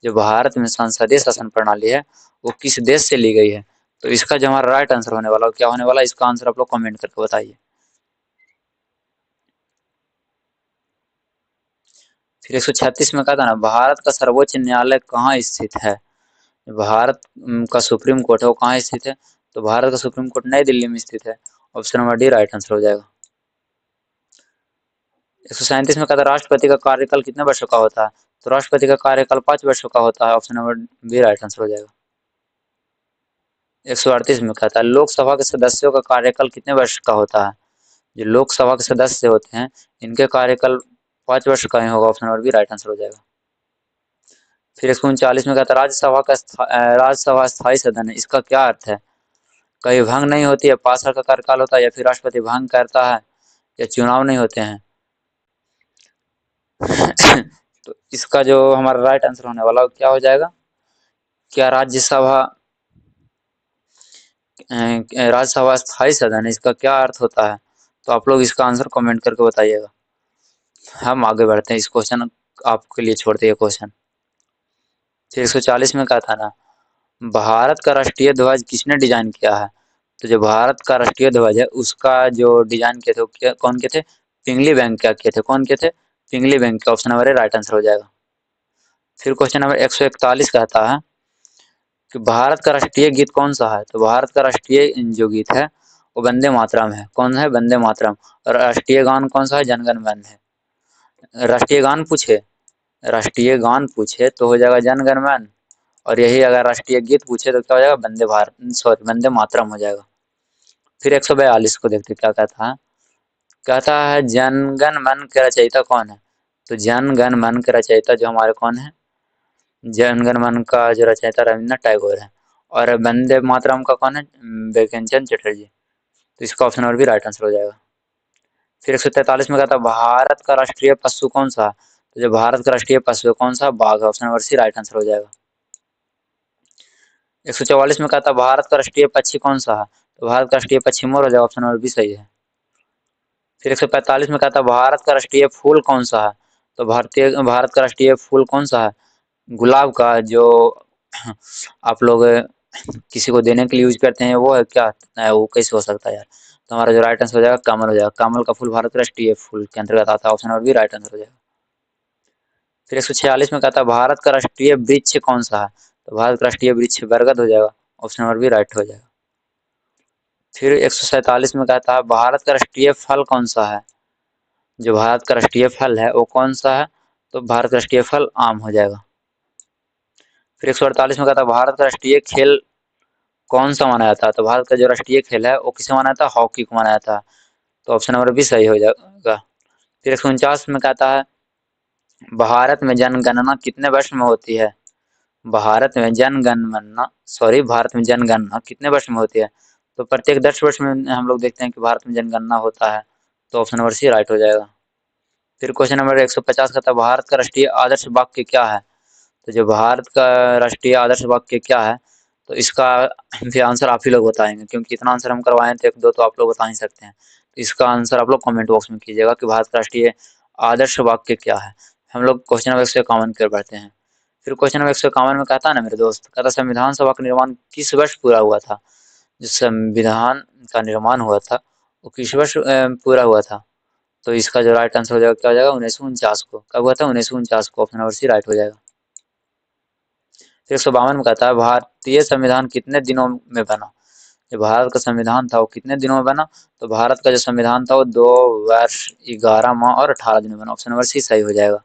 जो भारत में संसदीय शासन प्रणाली है वो किस देश से ली गई है? तो इसका जो हमारा राइट आंसर होने वाला क्या होने वाला है? इसका आंसर आप लोग कमेंट करके बताइए। फिर 136 में कहता है ना भारत का सर्वोच्च न्यायालय कहाँ स्थित है? भारत का सुप्रीम कोर्ट है वो कहाँ स्थित है? तो भारत का सुप्रीम कोर्ट नई दिल्ली में स्थित है। Option number D right answer हो जाएगा। 137 में कहता है राष्ट्रपति का कार्यकाल कितने वर्षों का होता है? तो राष्ट्रपति का कार्यकाल 5 वर्षों का होता है। Option number B right answer हो जाएगा। 138 में कहता है लोकसभा के सदस्यों का कार्यकाल कितने वर्ष का होता है? जो लोकसभा के सदस्य होते हैं इनके कार्यकाल 5 वर्ष का ही होगा। Option number B right answer हो जाएगा। फिर 139 में कहता है राज्यसभा स्थायी सदन है, इसका क्या अर्थ है? कहीं भंग नहीं होती है, 5 साल का कार्यकाल होता है, या फिर राष्ट्रपति भंग करता है, या चुनाव नहीं होते हैं। तो इसका जो हमारा राइट आंसर होने वाला वो क्या हो जाएगा? क्या राज्यसभा स्थायी सदन है, इसका क्या अर्थ होता है? तो आप लोग इसका आंसर कमेंट करके बताइएगा। हम आगे बढ़ते हैं, इस क्वेश्चन आपके लिए छोड़ते हैं क्वेश्चन। फिर 140 में कहा था ना भारत का राष्ट्रीय ध्वज किसने डिजाइन किया है? तो जो भारत का राष्ट्रीय ध्वज है उसका जो डिजाइन किए थे वो कौन किए थे? पिंगली बैंक क्या किए थे? कौन किए थे? पिंगली बैंक का। Option number A right answer हो जाएगा। फिर क्वेश्चन नंबर 141 कहता है कि भारत का राष्ट्रीय गीत कौन सा है? तो भारत का राष्ट्रीय जो गीत है वो वंदे मातरम है। कौन है? वंदे मातरम। और राष्ट्रीय गान कौन सा है? जनगण मन है। राष्ट्रीय गान पूछे, राष्ट्रीय गान पूछे तो हो जाएगा जनगण मन। और यही अगर राष्ट्रीय गीत पूछे तो क्या हो जाएगा? वंदे भारत, सॉरी, वंदे मातरम हो जाएगा। फिर 142 को देखते क्या कहता है। कहता है जनगण मन के रचयिता कौन है? तो जनगण मन के रचयिता जो हमारे कौन है? जनगण मन का जो रचयिता रविन्द्रनाथ टैगोर है। और वंदे मातरम का कौन है? बंकिम चंद्र चटर्जी। तो इसका ऑप्शन नंबर भी राइट आंसर हो जाएगा। फिर 143 में कहता है भारत का राष्ट्रीय पशु कौन सा है? तो जो भारत का राष्ट्रीय पशु है कौन सा? बाघ। Option number C right answer हो जाएगा। 144 में कहता है भारत का राष्ट्रीय पक्षी कौन सा है? तो भारत का राष्ट्रीय पक्षी मोर हो जाएगा। ऑप्शन नंबर बी सही है। फिर 145 में कहता है भारत का राष्ट्रीय फूल कौन सा है? तो भारत का राष्ट्रीय फूल कौन सा है? गुलाब का, जो आप लोग किसी को देने के लिए यूज करते हैं वो है क्या? वो कैसे हो सकता है यार? तो हमारा जो राइट आंसर हो जाएगा कमल हो जाएगा। कमल का फूल भारत का राष्ट्रीय फूल के अंतर्गत आता है। Option number B right answer हो जाएगा। फिर 146 में कहता है भारत का राष्ट्रीय वृक्ष कौन सा है? तो भारत का राष्ट्रीय वृक्ष बरगद हो जाएगा। ऑप्शन नंबर बी राइट हो जाएगा। फिर 147 में कहता है भारत का राष्ट्रीय फल कौन सा है? जो भारत का राष्ट्रीय फल है वो कौन सा है? तो भारत का राष्ट्रीय फल आम हो जाएगा। फिर 148 में कहता है भारत का राष्ट्रीय खेल कौन सा माना जाता है? तो भारत का जो राष्ट्रीय खेल है वो किसे माना जाता है? हॉकी को माना जाता है। तो ऑप्शन नंबर बी सही हो जाएगा। फिर 149 में कहता है भारत में जनगणना कितने वर्ष में होती है? भारत में जनगणना कितने वर्ष में होती है? तो प्रत्येक 10 वर्ष में हम लोग देखते हैं कि भारत में जनगणना होता है। तो ऑप्शन नंबर सी राइट हो जाएगा। फिर क्वेश्चन नंबर 150 का था भारत का राष्ट्रीय आदर्श वाक्य क्या है? तो जो भारत का राष्ट्रीय आदर्श वाक्य क्या है, तो इसका भी आंसर आप ही लोग बताएंगे, क्योंकि इतना आंसर हम करवाए तो एक दो तो आप लोग बता ही सकते हैं। तो इसका आंसर आप लोग कमेंट बॉक्स में कीजिएगा कि भारत का राष्ट्रीय आदर्श वाक्य क्या है। हम लोग क्वेश्चन नंबर 151 कर बढ़ते हैं। फिर क्वेश्चन नंबर 151 में कहता है ना मेरे दोस्त, कहता संविधान सभा का निर्माण किस वर्ष पूरा हुआ था? जो संविधान का निर्माण हुआ था वो किस वर्ष पूरा हुआ था? तो इसका जो राइट आंसर हो जाएगा क्या हो जाएगा? 1949 को। कब हुआ था? 1949 को। ऑप्शन नंबर सी राइट हो जाएगा। फिर 152 में कहता है भारतीय संविधान कितने दिनों में बना? जो भारत का संविधान था वो कितने दिनों में बना? तो भारत का जो संविधान था वो 2 वर्ष 11 माह और 18 दिन में बना। ऑप्शन नंबर सी सही हो जाएगा।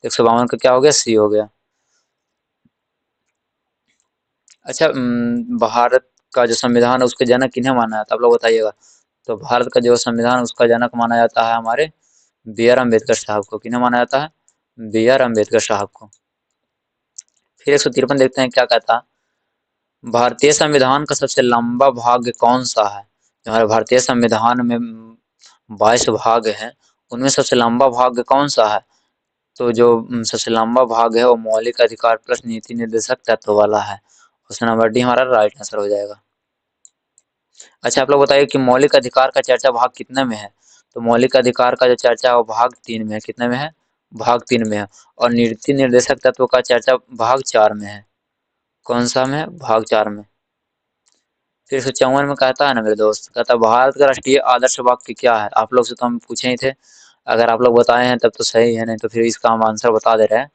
152 का क्या हो गया? सी हो गया। अच्छा, भारत का जो संविधान है उसके जनक किन्हें माना जाता है? आप लोग बताइएगा। तो भारत का जो संविधान है उसका जनक माना जाता है हमारे बी आर अम्बेडकर साहब को। किन्हें माना जाता है? बी आर अम्बेडकर साहब को। फिर 153 देखते हैं क्या कहता है भारतीय संविधान का सबसे लंबा भाग कौन सा है? जो हमारे भारतीय संविधान में 22 भाग हैं, उनमें सबसे लंबा भाग कौन सा है? तो जो सबसे लंबा भाग है वो मौलिक अधिकार प्लस नीति निर्देशक तत्व वाला है। ऑप्शन नंबर डी हमारा राइट आंसर हो जाएगा। अच्छा, आप लोग बताइए कि मौलिक अधिकार का चर्चा भाग कितने में है? तो मौलिक अधिकार का जो चर्चा है वो भाग 3 में है। कितने में है? भाग 3 में है। और नीति निर्देशक तत्व का चर्चा भाग 4 में है। कौन सा में है? भाग 4 में। फिर 154 में कहता है ना मेरे दोस्त, कहता है भारत का राष्ट्रीय आदर्श वाक्य क्या है? आप लोग से तो हम पूछे ही थे। अगर आप लोग बताए हैं तब तो सही है, नहीं तो फिर इसका हम आंसर बता दे रहे हैं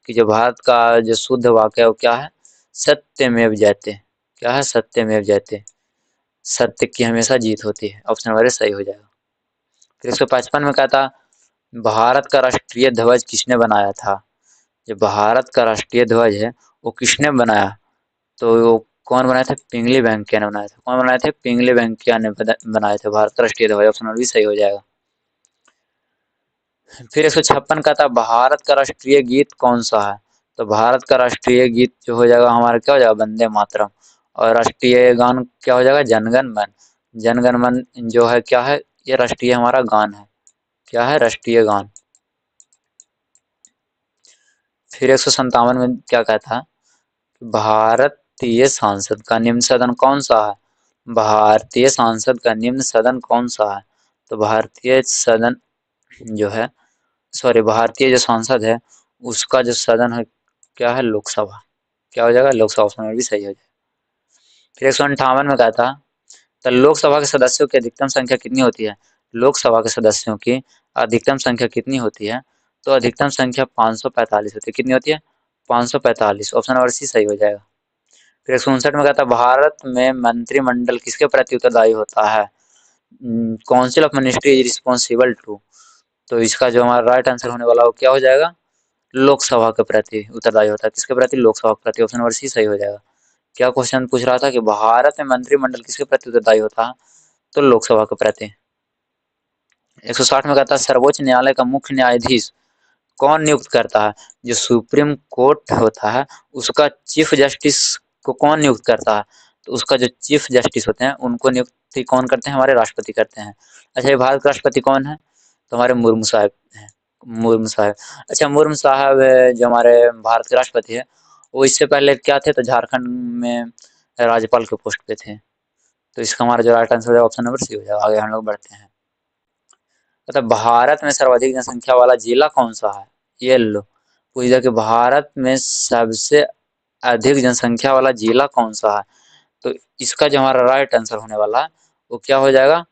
कि जो भारत का जो शुद्ध वाक्य है वो क्या है? सत्यमेव जयते। क्या है? सत्यमेव जयते। सत्य की हमेशा जीत होती है। ऑप्शन नंबर ए सही हो जाएगा। फिर 155 में कहता भारत का राष्ट्रीय ध्वज किसने बनाया था? जो भारत का राष्ट्रीय ध्वज है वो किसने बनाया? तो वो कौन बनाए थे? पिंगली वेंकैया ने बनाए थे। कौन बनाए थे? पिंगली वेंकैया ने बनाए थे भारत का राष्ट्रीय ध्वज। ऑप्शन नंबर बी सही हो जाएगा। फिर 156 का था भारत का राष्ट्रीय गीत कौन सा है? तो भारत का राष्ट्रीय गीत जो हो जाएगा हमारा क्या हो जाएगा? वंदे मातरम। और राष्ट्रीय गान क्या हो जाएगा? जनगण मन। जनगण मन जो है क्या है? ये राष्ट्रीय हमारा गान है। क्या है? राष्ट्रीय गान। फिर 157 में क्या कहता? भारतीय सांसद का निम्न सदन कौन सा है? भारतीय सांसद का निम्न सदन कौन सा है? तो भारतीय सदन जो है, सॉरी, भारतीय जो सांसद है उसका जो सदन है क्या है? लोकसभा। क्या हो जाएगा? लोकसभा। ऑप्शन में भी सही हो जाएगा। फिर 158 में कहा था तो लोकसभा के सदस्यों की अधिकतम संख्या कितनी होती है? लोकसभा के सदस्यों की अधिकतम संख्या कितनी होती है? तो अधिकतम संख्या 545 होती है। कितनी होती है? 545। ऑप्शन नंबर सी सही हो जाएगा। फिर 159 में कहता है भारत में मंत्रिमंडल किसके प्रति उत्तरदायी होता है? Council of ministry is responsible to. तो इसका जो हमारा राइट आंसर होने वाला वो क्या हो जाएगा? लोकसभा के प्रति उत्तरदायी होता है। किसके प्रति? लोकसभा के प्रति। ऑप्शन नंबर सी सही हो जाएगा। क्या क्वेश्चन पूछ रहा था कि भारत में मंत्रिमंडल किसके प्रति उत्तरदायी होता है? तो लोकसभा के प्रति। 160 में कहता है सर्वोच्च न्यायालय का मुख्य न्यायाधीश कौन नियुक्त करता है? जो सुप्रीम कोर्ट होता है उसका चीफ जस्टिस को कौन नियुक्त करता है? तो उसका जो चीफ जस्टिस होते हैं उनको नियुक्ति कौन करते हैं? हमारे राष्ट्रपति करते हैं। अच्छा, ये भारत के राष्ट्रपति कौन है? तो हमारे मुर्मू साहब हैं। मुर्मू साहब। अच्छा, मुर्मू साहब जो हमारे भारत के राष्ट्रपति है वो इससे पहले क्या थे? तो झारखंड में राज्यपाल के पोस्ट पे थे। तो इसका हमारा जो राइट आंसर है ऑप्शन नंबर सी हो जाएगा। आगे हम लोग बढ़ते हैं। मतलब भारत में सर्वाधिक जनसंख्या वाला जिला कौन सा है? ये लो, पूछ दिया कि भारत में सबसे अधिक जनसंख्या वाला जिला कौन सा है? तो इसका जो हमारा राइट आंसर होने वाला है वो क्या हो जाएगा?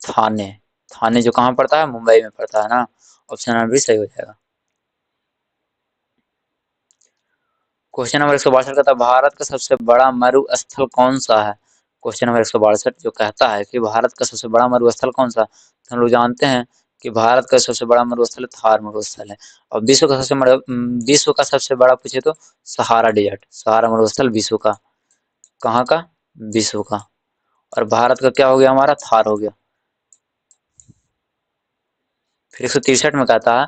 थाने। थाने जो कहाँ पड़ता है? मुंबई में पड़ता है ना। ऑप्शन नंबर भी सही हो जाएगा। क्वेश्चन नंबर 162 कहता है भारत का सबसे बड़ा मरुस्थल कौन सा है? क्वेश्चन नंबर 162 जो कहता है कि भारत का सबसे बड़ा मरुस्थल कौन सा? तो हम लोग जानते हैं कि भारत का सबसे बड़ा मरुस्थल थार मरुस्थल है। और विश्व का सबसे बड़ा पूछे तो सहारा डेजर्ट, सहारा मरुस्थल विश्व का, कहाँ का, विश्व का। और भारत का क्या हो गया, हमारा थार हो गया। फिर 163 में कहता है,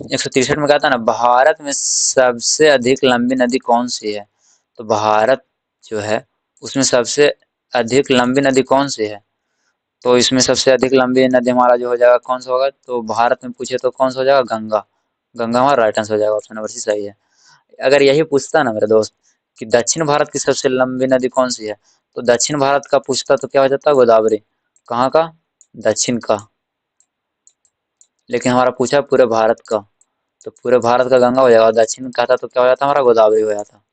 163 में कहता है ना, भारत में सबसे अधिक लंबी नदी कौन सी है। तो भारत जो है उसमें सबसे अधिक लंबी नदी कौन सी है। तो इसमें सबसे अधिक लंबी नदी हमारा जो हो जाएगा कौन सा होगा, तो भारत में पूछे तो कौन सा हो जाएगा, गंगा। गंगा हमारा राइट आंसर हो जाएगा, ऑप्शन नंबर सी सही है। अगर यही पूछता ना मेरे दोस्त कि दक्षिण भारत की सबसे लंबी नदी कौन सी है, तो दक्षिण भारत का पूछता तो क्या हो जाता, गोदावरी। कहाँ का, दक्षिण का। लेकिन हमारा पूछा पूरे भारत का, तो पूरे भारत का गंगा हो जाएगा, और दक्षिण का था तो क्या हो जाता, हमारा गोदावरी हो जाता।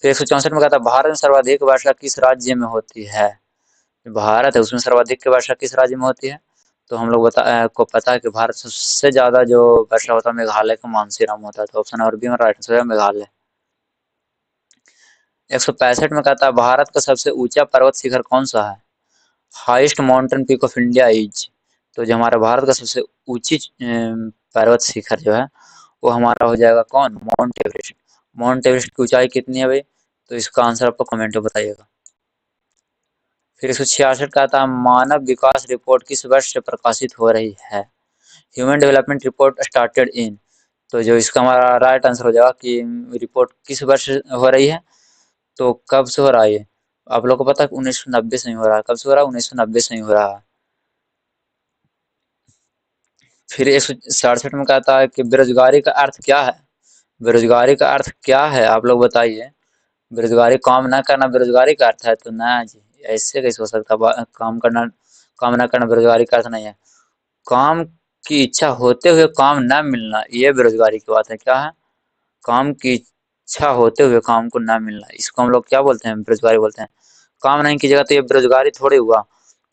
फिर 164 में कहता है, भारत में सर्वाधिक वर्षा किस राज्य में होती है। भारत है उसमें सर्वाधिक वर्षा किस राज्य में होती है। तो हम लोग को पता है कि भारत से सबसे ज्यादा जो वर्षा होता है मेघालय का मानसीराम होता है, तो ऑप्शन नंबर बी में राइट आंसर है, मेघालय। 165 में कहता है, भारत का सबसे ऊंचा पर्वत शिखर कौन सा है। Highest mountain peak of India is. तो जो हमारा भारत का सबसे ऊंची पर्वत शिखर जो है वो हमारा हो जाएगा कौन, माउंट एवरेस्ट। माउंट एवरेस्ट की ऊंचाई कितनी है भाई, तो इसका आंसर आपको कमेंट में बताइएगा। फिर 166 का था, मानव विकास रिपोर्ट किस वर्ष से प्रकाशित हो रही है। Human development report started in. तो जो इसका हमारा राइट आंसर हो जाएगा कि रिपोर्ट किस वर्ष हो रही है, तो कब से हो रहा है ये, आप लोग को पता है 1990 से ही हो रहा है। कब से हो रहा है, 1990 से ही हो रहा है। फिर 167 में कहता है कि बेरोजगारी का अर्थ क्या है। बेरोजगारी का अर्थ क्या है, आप लोग बताइए। बेरोजगारी काम ना करना बेरोजगारी का अर्थ है, तो ना जी, ऐसे कैसे हो सकता, काम करना, काम ना करना बेरोजगारी का अर्थ नहीं है। काम की इच्छा होते हुए काम ना मिलना, ये बेरोजगारी की बात है। क्या है, काम की इच्छा होते हुए काम को ना मिलना, इसको हम लोग क्या बोलते हैं, बेरोजगारी बोलते हैं। काम नहीं कीजिएगा तो ये बेरोजगारी थोड़ी हुआ।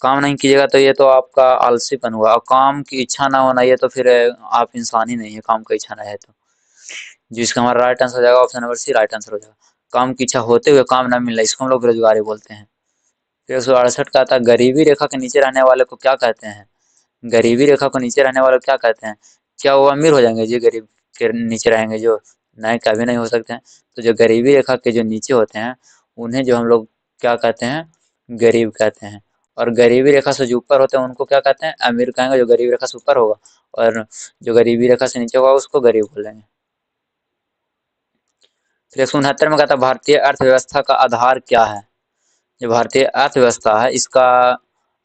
काम नहीं कीजिएगा तो ये तो आपका आलसीपन हुआ, और काम की इच्छा ना होना ये तो फिर आप इंसान ही नहीं है, काम की इच्छा ना है तो। जिसका हमारा राइट आंसर हो जाएगा option number C, right answer हो जाएगा। काम की इच्छा होते हुए काम ना मिलना, इसको हम लोग बेरोजगारी बोलते हैं। फिर 168 का था, गरीबी रेखा के नीचे रहने वाले को क्या कहते हैं। गरीबी रेखा को नीचे रहने वाले को क्या कहते हैं। क्या वो अमीर हो जाएंगे जी गरीब के नीचे रहेंगे जो, नहीं कभी नहीं हो सकते हैं। तो जो गरीबी रेखा के जो नीचे होते हैं उन्हें जो हम लोग क्या कहते हैं, गरीब कहते हैं। और गरीबी रेखा से जो ऊपर होते हैं उनको क्या कहते हैं, अमीर कहेंगे, जो गरीबी रेखा से ऊपर होगा। और जो गरीबी रेखा से नीचे होगा उसको गरीब बोलेंगे। फिर 169 में कहता है, भारतीय अर्थव्यवस्था का आधार क्या है। जो भारतीय अर्थव्यवस्था है इसका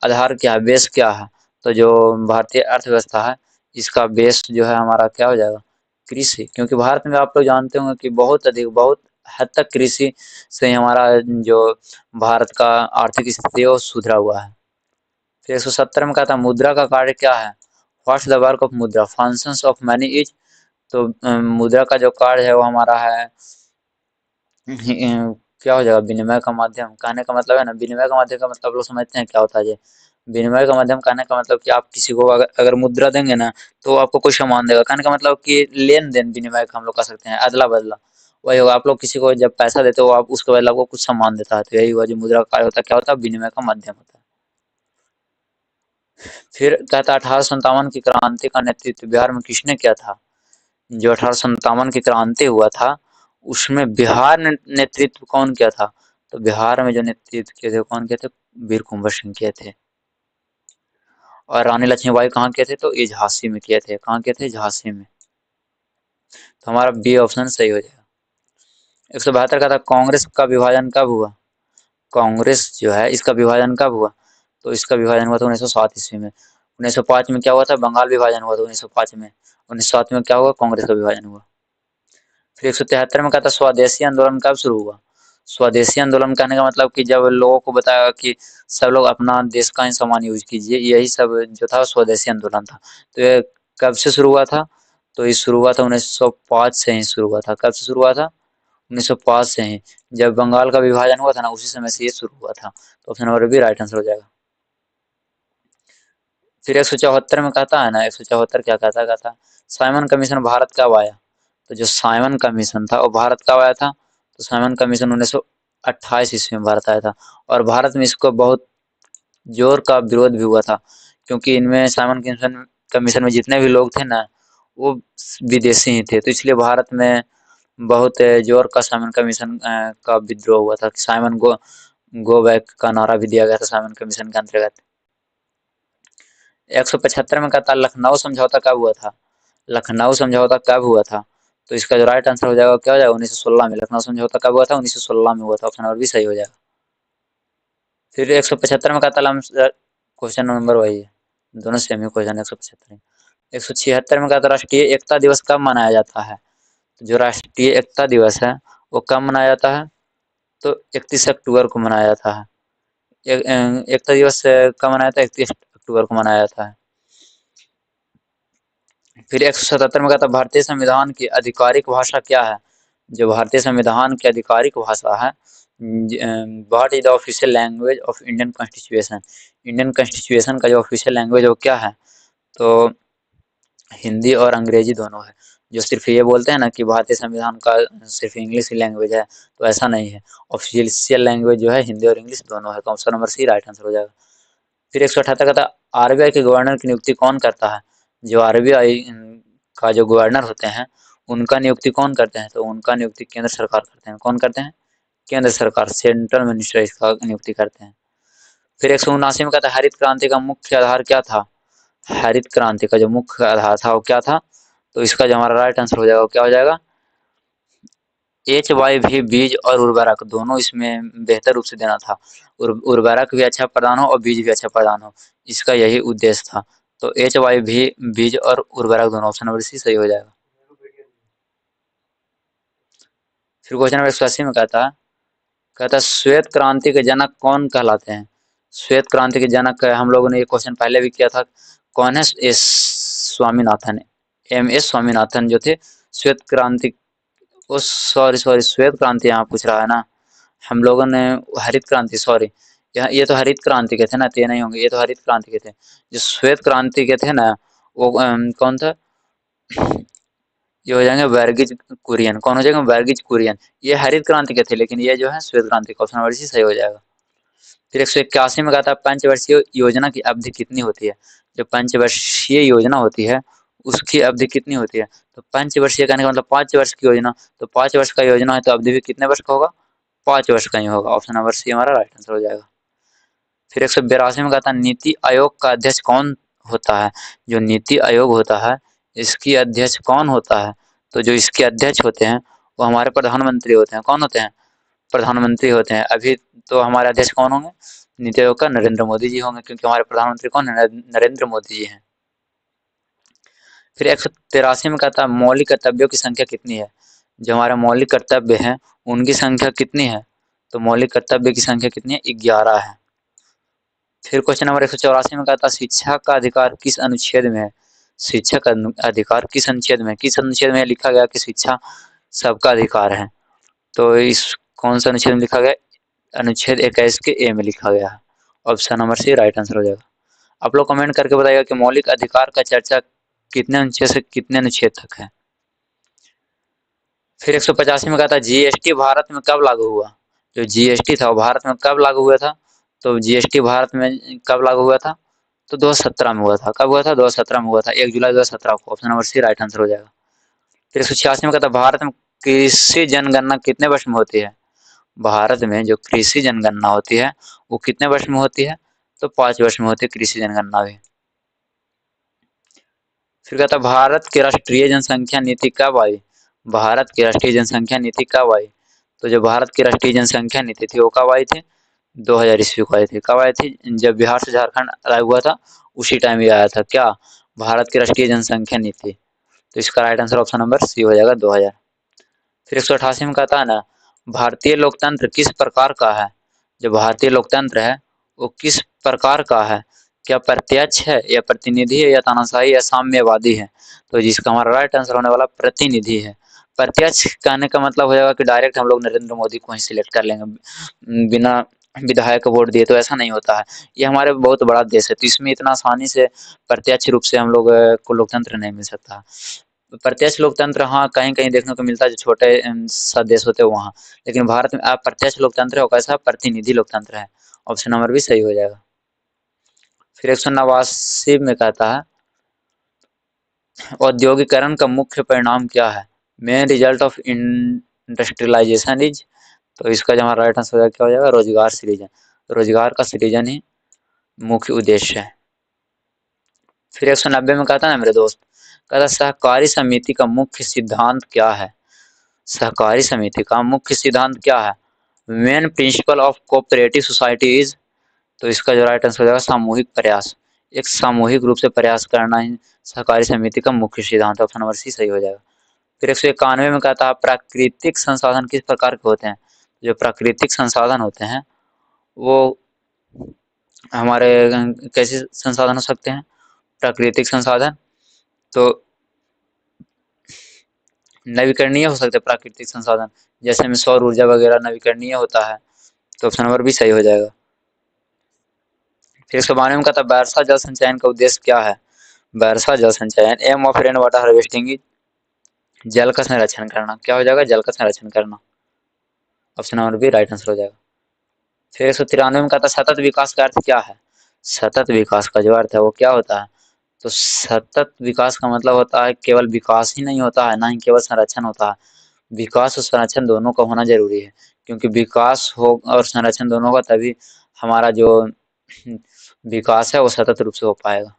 आधार क्या है, बेस क्या है। तो जो भारतीय अर्थव्यवस्था है इसका बेस जो है हमारा क्या हो जाएगा, कृषि। क्योंकि भारत में आप लोग जानते होंगे कि बहुत अधिक, बहुत हद तक कृषि से ही हमारा जो भारत का आर्थिक स्थिति है वो सुधरा हुआ है। फिर 170 में कहा था, मुद्रा का कार्य क्या है। व्हाट्स द वर्क ऑफ मुद्रा, फंक्शंस ऑफ मनी इज। तो मुद्रा का जो कार्य है वो हमारा है क्या हो जाएगा, विनिमय का माध्यम। कहने का मतलब है ना, विनिमय का माध्यम का मतलब लोग समझते हैं क्या होता है ये। विनिमय का माध्यम कहने का मतलब कि आप किसी को अगर अगर मुद्रा देंगे ना तो वो आपको कोई सामान देगा। कहने का मतलब कि लेन देन विनिमय का हम लोग कह सकते हैं, अदला बदला। वही होगा, आप लोग किसी को जब पैसा देते हो आप उसके बदले आपको कुछ सामान देता है, तो यही हुआ जो मुद्रा का कार्य होता है, क्या होता है, विनिमय का माध्यम होता है। फिर कहता है, 1857 की क्रांति का नेतृत्व बिहार में किसने किया था। जो 1857 की क्रांति हुआ था उसमें बिहार ने नेतृत्व कौन किया था। तो बिहार में जो नेतृत्व किए थे कौन किए थे, वीर कुंवर सिंह किए थे। और रानी लक्ष्मीबाई कहाँ किए थे, तो ये झांसी में किए थे। कहाँ किए थे, झांसी में। तो हमारा बी ऑप्शन सही हो जाएगा। 172 का था, कांग्रेस का विभाजन कब हुआ। कांग्रेस जो है इसका विभाजन कब हुआ। तो इसका विभाजन हुआ था 1907 ईस्वी में। 1905 में क्या हुआ था, बंगाल विभाजन हुआ था 1905 में। 1907 में क्या हुआ, कांग्रेस का विभाजन हुआ। फिर 173 में कहा था, स्वदेशी आंदोलन कब शुरू हुआ। स्वदेशी आंदोलन कहने का मतलब कि जब लोगों को बताया कि सब लोग अपना देश का ही सामान यूज कीजिए, यही सब जो था स्वदेशी आंदोलन था। तो ये कब से शुरू हुआ था, तो ये शुरू हुआ था 1905 से ही शुरू हुआ था। कब से शुरू हुआ था, 1905 से ही। जब बंगाल का विभाजन हुआ था ना उसी समय से ये शुरू हुआ था। तो ऑप्शन नंबर भी राइट आंसर हो जाएगा। फिर 174 में कहता है ना, 174 क्या कहता, साइमन कमीशन भारत कब आया। तो जो साइमन कमीशन था वो भारत कब आया था, तो साइमन कमीशन 1928 ईस्वी में भारत आया था। और भारत में इसको बहुत जोर का विरोध भी हुआ था, क्योंकि इनमें साइमन कमीशन कमीशन में जितने भी लोग थे ना, वो विदेशी ही थे, तो इसलिए भारत में बहुत जोर का साइमन कमीशन का विद्रोह हुआ था कि साइमन गो बैक का नारा भी दिया गया था साइमन कमीशन के अंतर्गत। 175 में कहता लखनऊ समझौता कब हुआ था? लखनऊ समझौता कब हुआ था? तो इसका जो राइट आंसर हो जाएगा क्या हो जाएगा? 1916 में। लखनऊ समझौता कब हुआ था? 1916 में हुआ था। ऑप्शन नंबर बी सही हो जाएगा। फिर 175 में कहता क्वेश्चन नंबर वही है, दोनों सेम ही क्वेश्चन। 175 176 में कहता राष्ट्रीय एकता दिवस कब मनाया जाता है? तो जो राष्ट्रीय एकता दिवस है वो कब मनाया जाता है? तो 31 अक्टूबर को मनाया जाता है। एकता दिवस कब मनाया जाता है? 31 अक्टूबर को मनाया जाता है। फिर 177 में कहता भारतीय संविधान की आधिकारिक भाषा क्या है? जो भारतीय संविधान की आधिकारिक भाषा है, what is the official language of Indian constitution? Indian constitution का जो ऑफिशियल लैंग्वेज है वो क्या है? तो हिंदी और अंग्रेजी दोनों है। जो सिर्फ ये बोलते हैं ना कि भारतीय संविधान का सिर्फ इंग्लिश ही लैंग्वेज है, तो ऐसा नहीं है। ऑफिशियल लैंग्वेज जो है हिंदी और इंग्लिश दोनों है। तो option number C right answer हो जाएगा। फिर 178 का था आरबीआई के गवर्नर की नियुक्ति कौन करता है? जो आरबीआई का जो गवर्नर होते हैं उनका नियुक्ति कौन करते हैं? तो उनका नियुक्ति केंद्र सरकार करते हैं। कौन करते हैं? केंद्र सरकार, सेंट्रल मिनिस्टर इसका नियुक्ति करते हैं। फिर 179 में कहता है हरित क्रांति का मुख्य आधार क्या था? हरित क्रांति का जो मुख्य आधार था वो क्या था? तो इसका जो हमारा राइट आंसर हो जाएगा वो क्या हो जाएगा? HYV बीज और उर्वरक दोनों इसमें बेहतर रूप से देना था। उर्वरक भी अच्छा प्रदान हो और बीज भी अच्छा प्रदान हो, इसका यही उद्देश्य था। तो HYV बीज और उर्वरक दोनों, ऑप्शन नंबर सी सही हो जाएगा। फिर क्वेश्चन नंबर 180 में कहता श्वेत क्रांति के जनक कौन कहलाते हैं? श्वेत क्रांति के जनक हम लोगों ने ये क्वेश्चन पहले भी किया था। कौन है? एस स्वामीनाथन। MS स्वामीनाथन जो थे श्वेत क्रांति, ओ सॉरी सॉरी, श्वेत क्रांति यहाँ पूछ रहा है ना। हम लोगों ने हरित क्रांति, सॉरी, ये तो हरित क्रांति के थे ना, ये नहीं होंगे, ये तो हरित क्रांति के थे। जो श्वेत क्रांति के थे ना वो कौन था? ये हो जाएंगे वर्गीज कुरियन। कौन हो जाएगा? वर्गीज कुरियन। ये हरित क्रांति के थे, लेकिन ये जो है श्वेत क्रांति का। ऑप्शन नंबर सी सही हो जाएगा। फिर 181 में कहा था पंचवर्षीय योजना की अवधि कितनी होती है? जो पंचवर्षीय योजना होती है उसकी अवधि कितनी होती है? तो पंचवर्षीय कहने का मतलब 5 वर्ष की योजना। तो 5 वर्ष का योजना है तो अवधि भी कितने वर्ष का होगा? 5 वर्ष का ही होगा। ऑप्शन नंबर सी हमारा राइट आंसर हो जाएगा। फिर 182 में कहता है नीति आयोग का अध्यक्ष कौन होता है? जो नीति आयोग होता है इसकी अध्यक्ष कौन होता है? तो जो इसके अध्यक्ष होते हैं वो हमारे प्रधानमंत्री होते हैं। कौन होते हैं? प्रधानमंत्री होते हैं। अभी तो हमारे अध्यक्ष कौन होंगे? नीति आयोग का नरेंद्र मोदी जी होंगे, क्योंकि हमारे प्रधानमंत्री कौन है? नरेंद्र मोदी जी हैं। फिर 183 में कहता है मौलिक कर्तव्यों की संख्या कितनी है? जो हमारे मौलिक कर्तव्य हैं उनकी संख्या कितनी है? तो मौलिक कर्तव्य की संख्या कितनी है? 11 है। फिर क्वेश्चन नंबर 184 में कहता है शिक्षा का अधिकार किस अनुच्छेद में है? शिक्षा का अधिकार किस अनुच्छेद में? किस अनुच्छेद में लिखा गया कि शिक्षा सबका अधिकार है? तो इस कौन सा अनुच्छेद में लिखा गया? अनुच्छेद 21 के ए में लिखा गया है। Option number C right answer हो जाएगा। आप लोग कमेंट करके बताइएगा कि मौलिक अधिकार का चर्चा कितने अनुच्छेद से कितने अनुच्छेद तक है। फिर 185 में कहा था जीएसटी भारत में कब लागू हुआ? जो जीएसटी था वो भारत में कब लागू हुआ था? तो जीएसटी भारत में कब लागू हुआ था? तो 2017 में हुआ था। कब हुआ था? 2017 में हुआ था, 1 जुलाई 2017 को। Option number C right answer हो जाएगा। फिर 186 में कहता भारत में कृषि जनगणना कितने वर्ष में होती है? भारत में जो कृषि जनगणना होती है वो कितने वर्ष में होती है? तो 5 वर्ष में होती है कृषि जनगणना भी। फिर कहता भारत की राष्ट्रीय जनसंख्या नीति कब आई? भारत की राष्ट्रीय जनसंख्या नीति कब आई? तो जो भारत की राष्ट्रीय जनसंख्या नीति थी वो कब आई थी? 2000 ईस्वी को आई थी। कब आई थी? जब बिहार से झारखंड अलग हुआ था उसी टाइम ये आया था। क्या? भारत की राष्ट्रीय जनसंख्या नीति। तो इसका right answer option number C हो जाएगा, 2000। फिर 188 में कहता है ना भारतीय लोकतंत्र किस प्रकार का है? जो भारतीय लोकतंत्र है वो किस प्रकार का है? क्या प्रत्यक्ष है या प्रतिनिधि है या तानाशाही या साम्यवादी है? तो जिसका हमारा राइट आंसर होने वाला प्रतिनिधि है। प्रत्यक्ष कहने का मतलब हो जाएगा कि डायरेक्ट हम लोग नरेंद्र मोदी को ही सिलेक्ट कर लेंगे बिना विधायक वोट दिए, तो ऐसा नहीं होता है। ये हमारे बहुत बड़ा देश है तो इसमें इतना आसानी से प्रत्यक्ष रूप से हम लोग को लोकतंत्र नहीं मिल सकता। प्रत्यक्ष लोकतंत्र हाँ कहीं कहीं देखने को मिलता है जो छोटे सा देश होते हैं वहाँ, लेकिन भारत में अप्रत्यक्ष लोकतंत्र है, कैसा? प्रतिनिधि लोकतंत्र है। ऑप्शन नंबर भी सही हो जाएगा। फिर 189 में कहता है औद्योगिकरण का मुख्य परिणाम क्या है? Main result of industrialization is, तो इसका जो हमारा राइट आंसर क्या हो जाएगा? रोजगार सृजन। रोजगार का सृजन ही मुख्य उद्देश्य है। फिर 190 में कहता है ना मेरे दोस्त, कहता सहकारी समिति का मुख्य सिद्धांत क्या है? सहकारी समिति का मुख्य सिद्धांत क्या है? Main principle of cooperative society is, तो इसका जो राइट आंसर हो जाएगा सामूहिक प्रयास। एक सामूहिक रूप से प्रयास करना ही सहकारी समिति का मुख्य सिद्धांत, ऑप्शन नंबर सी सही हो जाएगा। फिर 191 में कहता है प्राकृतिक संसाधन किस प्रकार के होते हैं? जो प्राकृतिक संसाधन होते हैं वो हमारे कैसे संसाधन हो सकते हैं? प्राकृतिक संसाधन तो नवीकरणीय हो सकते हैं। प्राकृतिक संसाधन जैसे में सौर ऊर्जा वगैरह नवीकरणीय होता है, तो ऑप्शन नंबर भी सही हो जाएगा। फिर 192 में कहता है वर्षा जल संचयन का उद्देश्य क्या है? वर्षा जल संचयन, aim of rain water harvesting is, जल का संरक्षण करना। क्या हो जाएगा? जल का संरक्षण करना, option number B right answer हो जाएगा। फिर 193 में कहता है सतत विकास का अर्थ क्या है? सतत विकास का जो अर्थ है वो क्या होता है? तो सतत विकास का मतलब होता है केवल विकास ही नहीं होता है, ना ही केवल संरक्षण होता है। विकास और संरक्षण दोनों का होना जरूरी है, क्योंकि विकास हो और संरक्षण दोनों का, तभी हमारा जो विकास है वो सतत रूप से हो पाएगा।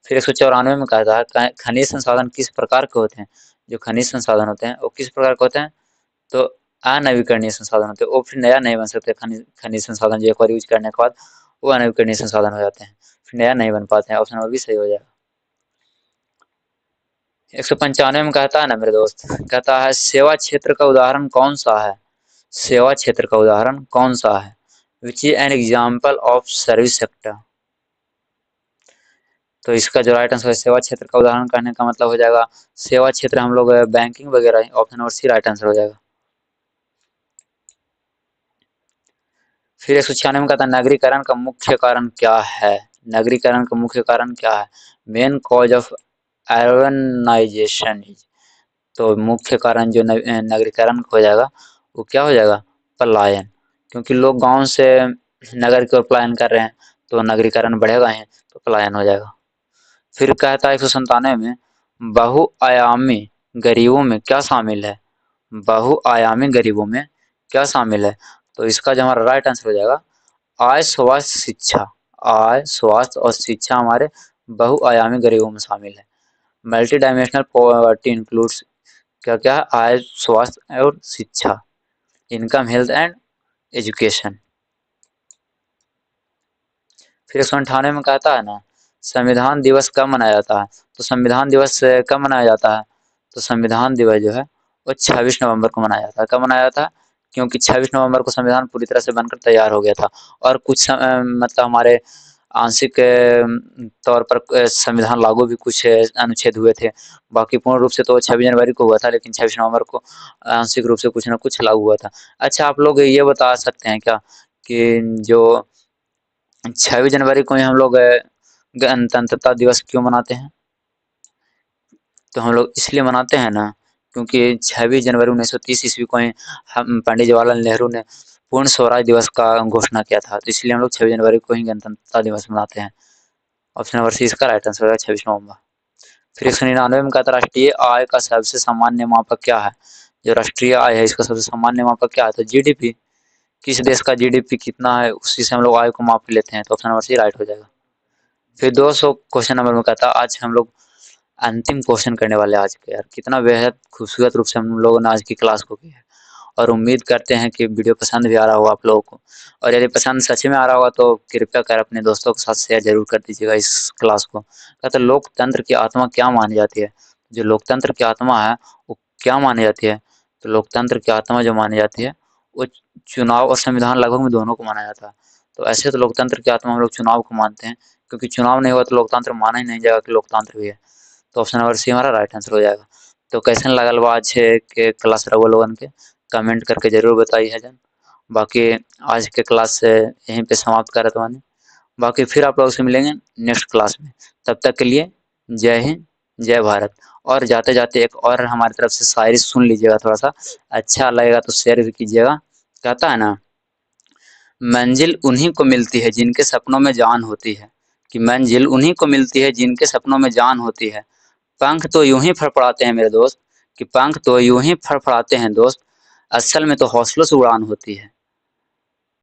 फिर 194 में कहता है खनिज संसाधन किस प्रकार के होते हैं? जो खनिज संसाधन होते हैं वो किस प्रकार के होते हैं? तो अनवीकरणीय संसाधन होते हैं, वो फिर नया नहीं बन सकते। खनिज खनिज संसाधन जो एक बार यूज करने के बाद वो अनवीकरणीय संसाधन हो जाते हैं, फिर नया नहीं बन पाते हैं। ऑप्शन नंबर भी सही हो जाएगा। 195 में कहता है ना मेरे दोस्त, कहता है सेवा क्षेत्र का उदाहरण कौन सा है? सेवा क्षेत्र का उदाहरण कौन सा है? Which is an example of service sector, तो इसका जो राइट आंसर है सेवा क्षेत्र का उदाहरण कहने का मतलब हो जाएगा सेवा क्षेत्र हम लोग बैंकिंग वगैरह, option number C right answer हो जाएगा। फिर 196 में कहता है नगरीकरण का मुख्य कारण क्या है? नगरीकरण का मुख्य कारण क्या है? मेन कॉज ऑफ अर्बनाइजेशन, तो मुख्य कारण जो नगरीकरण हो जाएगा वो क्या हो जाएगा? पलायन, क्योंकि लोग गांव से नगर की ओर पलायन कर रहे हैं, तो नगरीकरण बढ़ेगा ही, तो पलायन हो जाएगा। फिर कहता है 197 में बहुआयामी गरीबों में क्या शामिल है? बहुआयामी गरीबों में क्या शामिल है? तो इसका जो हमारा राइट आंसर हो जाएगा आय, स्वास्थ्य, शिक्षा। आय, स्वास्थ्य और शिक्षा हमारे बहुआयामी गरीबों में शामिल है। मल्टी डायमेंशनल पॉवर्टी इंक्लूड्स क्या क्या है? आय, स्वास्थ्य और शिक्षा, इनकम, हेल्थ एंड एजुकेशन। फिर 198 में कहता है ना संविधान दिवस कब मनाया जाता है? तो संविधान दिवस कब मनाया जाता है? तो संविधान दिवस जो है वो 26 नवंबर को मनाया जाता है। कब मनाया जाता है? क्योंकि 26 नवंबर को संविधान पूरी तरह से बनकर तैयार हो गया था, और कुछ मतलब हमारे आंशिक तौर पर संविधान लागू भी कुछ अनुच्छेद हुए थे। बाकी पूर्ण रूप से तो 26 जनवरी को हुआ था, लेकिन 26 नवंबर को आंशिक रूप से कुछ ना कुछ लागू हुआ था। अच्छा, आप लोग ये बता सकते हैं क्या कि जो 26 जनवरी को ही हम लोग गणतंत्रता दिवस क्यों मनाते हैं? तो हम लोग इसलिए मनाते हैं ना, क्योंकि 26 जनवरी 1930 ईस्वी को ही हम पंडित जवाहरलाल नेहरू ने पूर्ण स्वराज दिवस का घोषणा किया था, तो इसलिए हम लोग 26 जनवरी को ही गणतंत्रता दिवस मनाते हैं। ऑप्शन नंबर सी इसका राइट आंसर होगा 26 नवंबर। फिर 199 में कहता राष्ट्रीय आय का सबसे सामान्य मापक क्या है? जो राष्ट्रीय आय है इसका सबसे सामान्य मापक क्या है? तो जीडीपी। किस देश का जीडीपी कितना है उसी से हम लोग आय को माप लेते हैं, तो ऑप्शन नंबर सी राइट हो जाएगा। फिर 200 क्वेश्चन नंबर में कहता आज हम लोग अंतिम क्वेश्चन करने वाले आज के। यार कितना बेहद खूबसूरत रूप से हम लोगों ने आज की क्लास को किया है, और उम्मीद करते हैं कि वीडियो पसंद भी आ रहा होगा आप लोगों को, और यदि पसंद सच में आ रहा होगा तो कृपया कर अपने दोस्तों के साथ शेयर जरूर कर दीजिएगा इस क्लास को। कहते लोकतंत्र की आत्मा क्या मानी जाती है? जो लोकतंत्र की आत्मा है वो क्या मानी जाती है? तो लोकतंत्र की आत्मा जो मानी जाती है वो चुनाव और संविधान लगभग में दोनों को माना जाता है। तो ऐसे तो लोकतंत्र की आत्मा हम लोग चुनाव को मानते हैं, क्योंकि चुनाव नहीं हुआ तो लोकतंत्र माना ही नहीं जाएगा कि लोकतंत्र भी है, तो ऑप्शन नंबर सी हमारा राइट आंसर हो जाएगा। तो कैसन लगल बा आज के क्लास रउआ लोगन के, कमेंट करके जरूर बताइए जन। बाकी आज के क्लास से यहीं पे समाप्त करत बानी। बाकी फिर आप लोगों से मिलेंगे नेक्स्ट क्लास में। तब तक के लिए जय हिंद, जय भारत। और जाते जाते एक और हमारी तरफ से शायरी सुन लीजिएगा, थोड़ा सा अच्छा लगेगा तो शेयर भी कीजिएगा। कहता है ना मंजिल उन्हीं को मिलती है जिनके सपनों में जान होती है। कि मंजिल उन्हीं को मिलती है जिनके सपनों में जान होती है। पंख तो यूं ही फड़फड़ाते हैं मेरे दोस्त, कि पंख तो यूं ही फड़फड़ाते हैं दोस्त, असल में तो हौसलों से उड़ान होती है।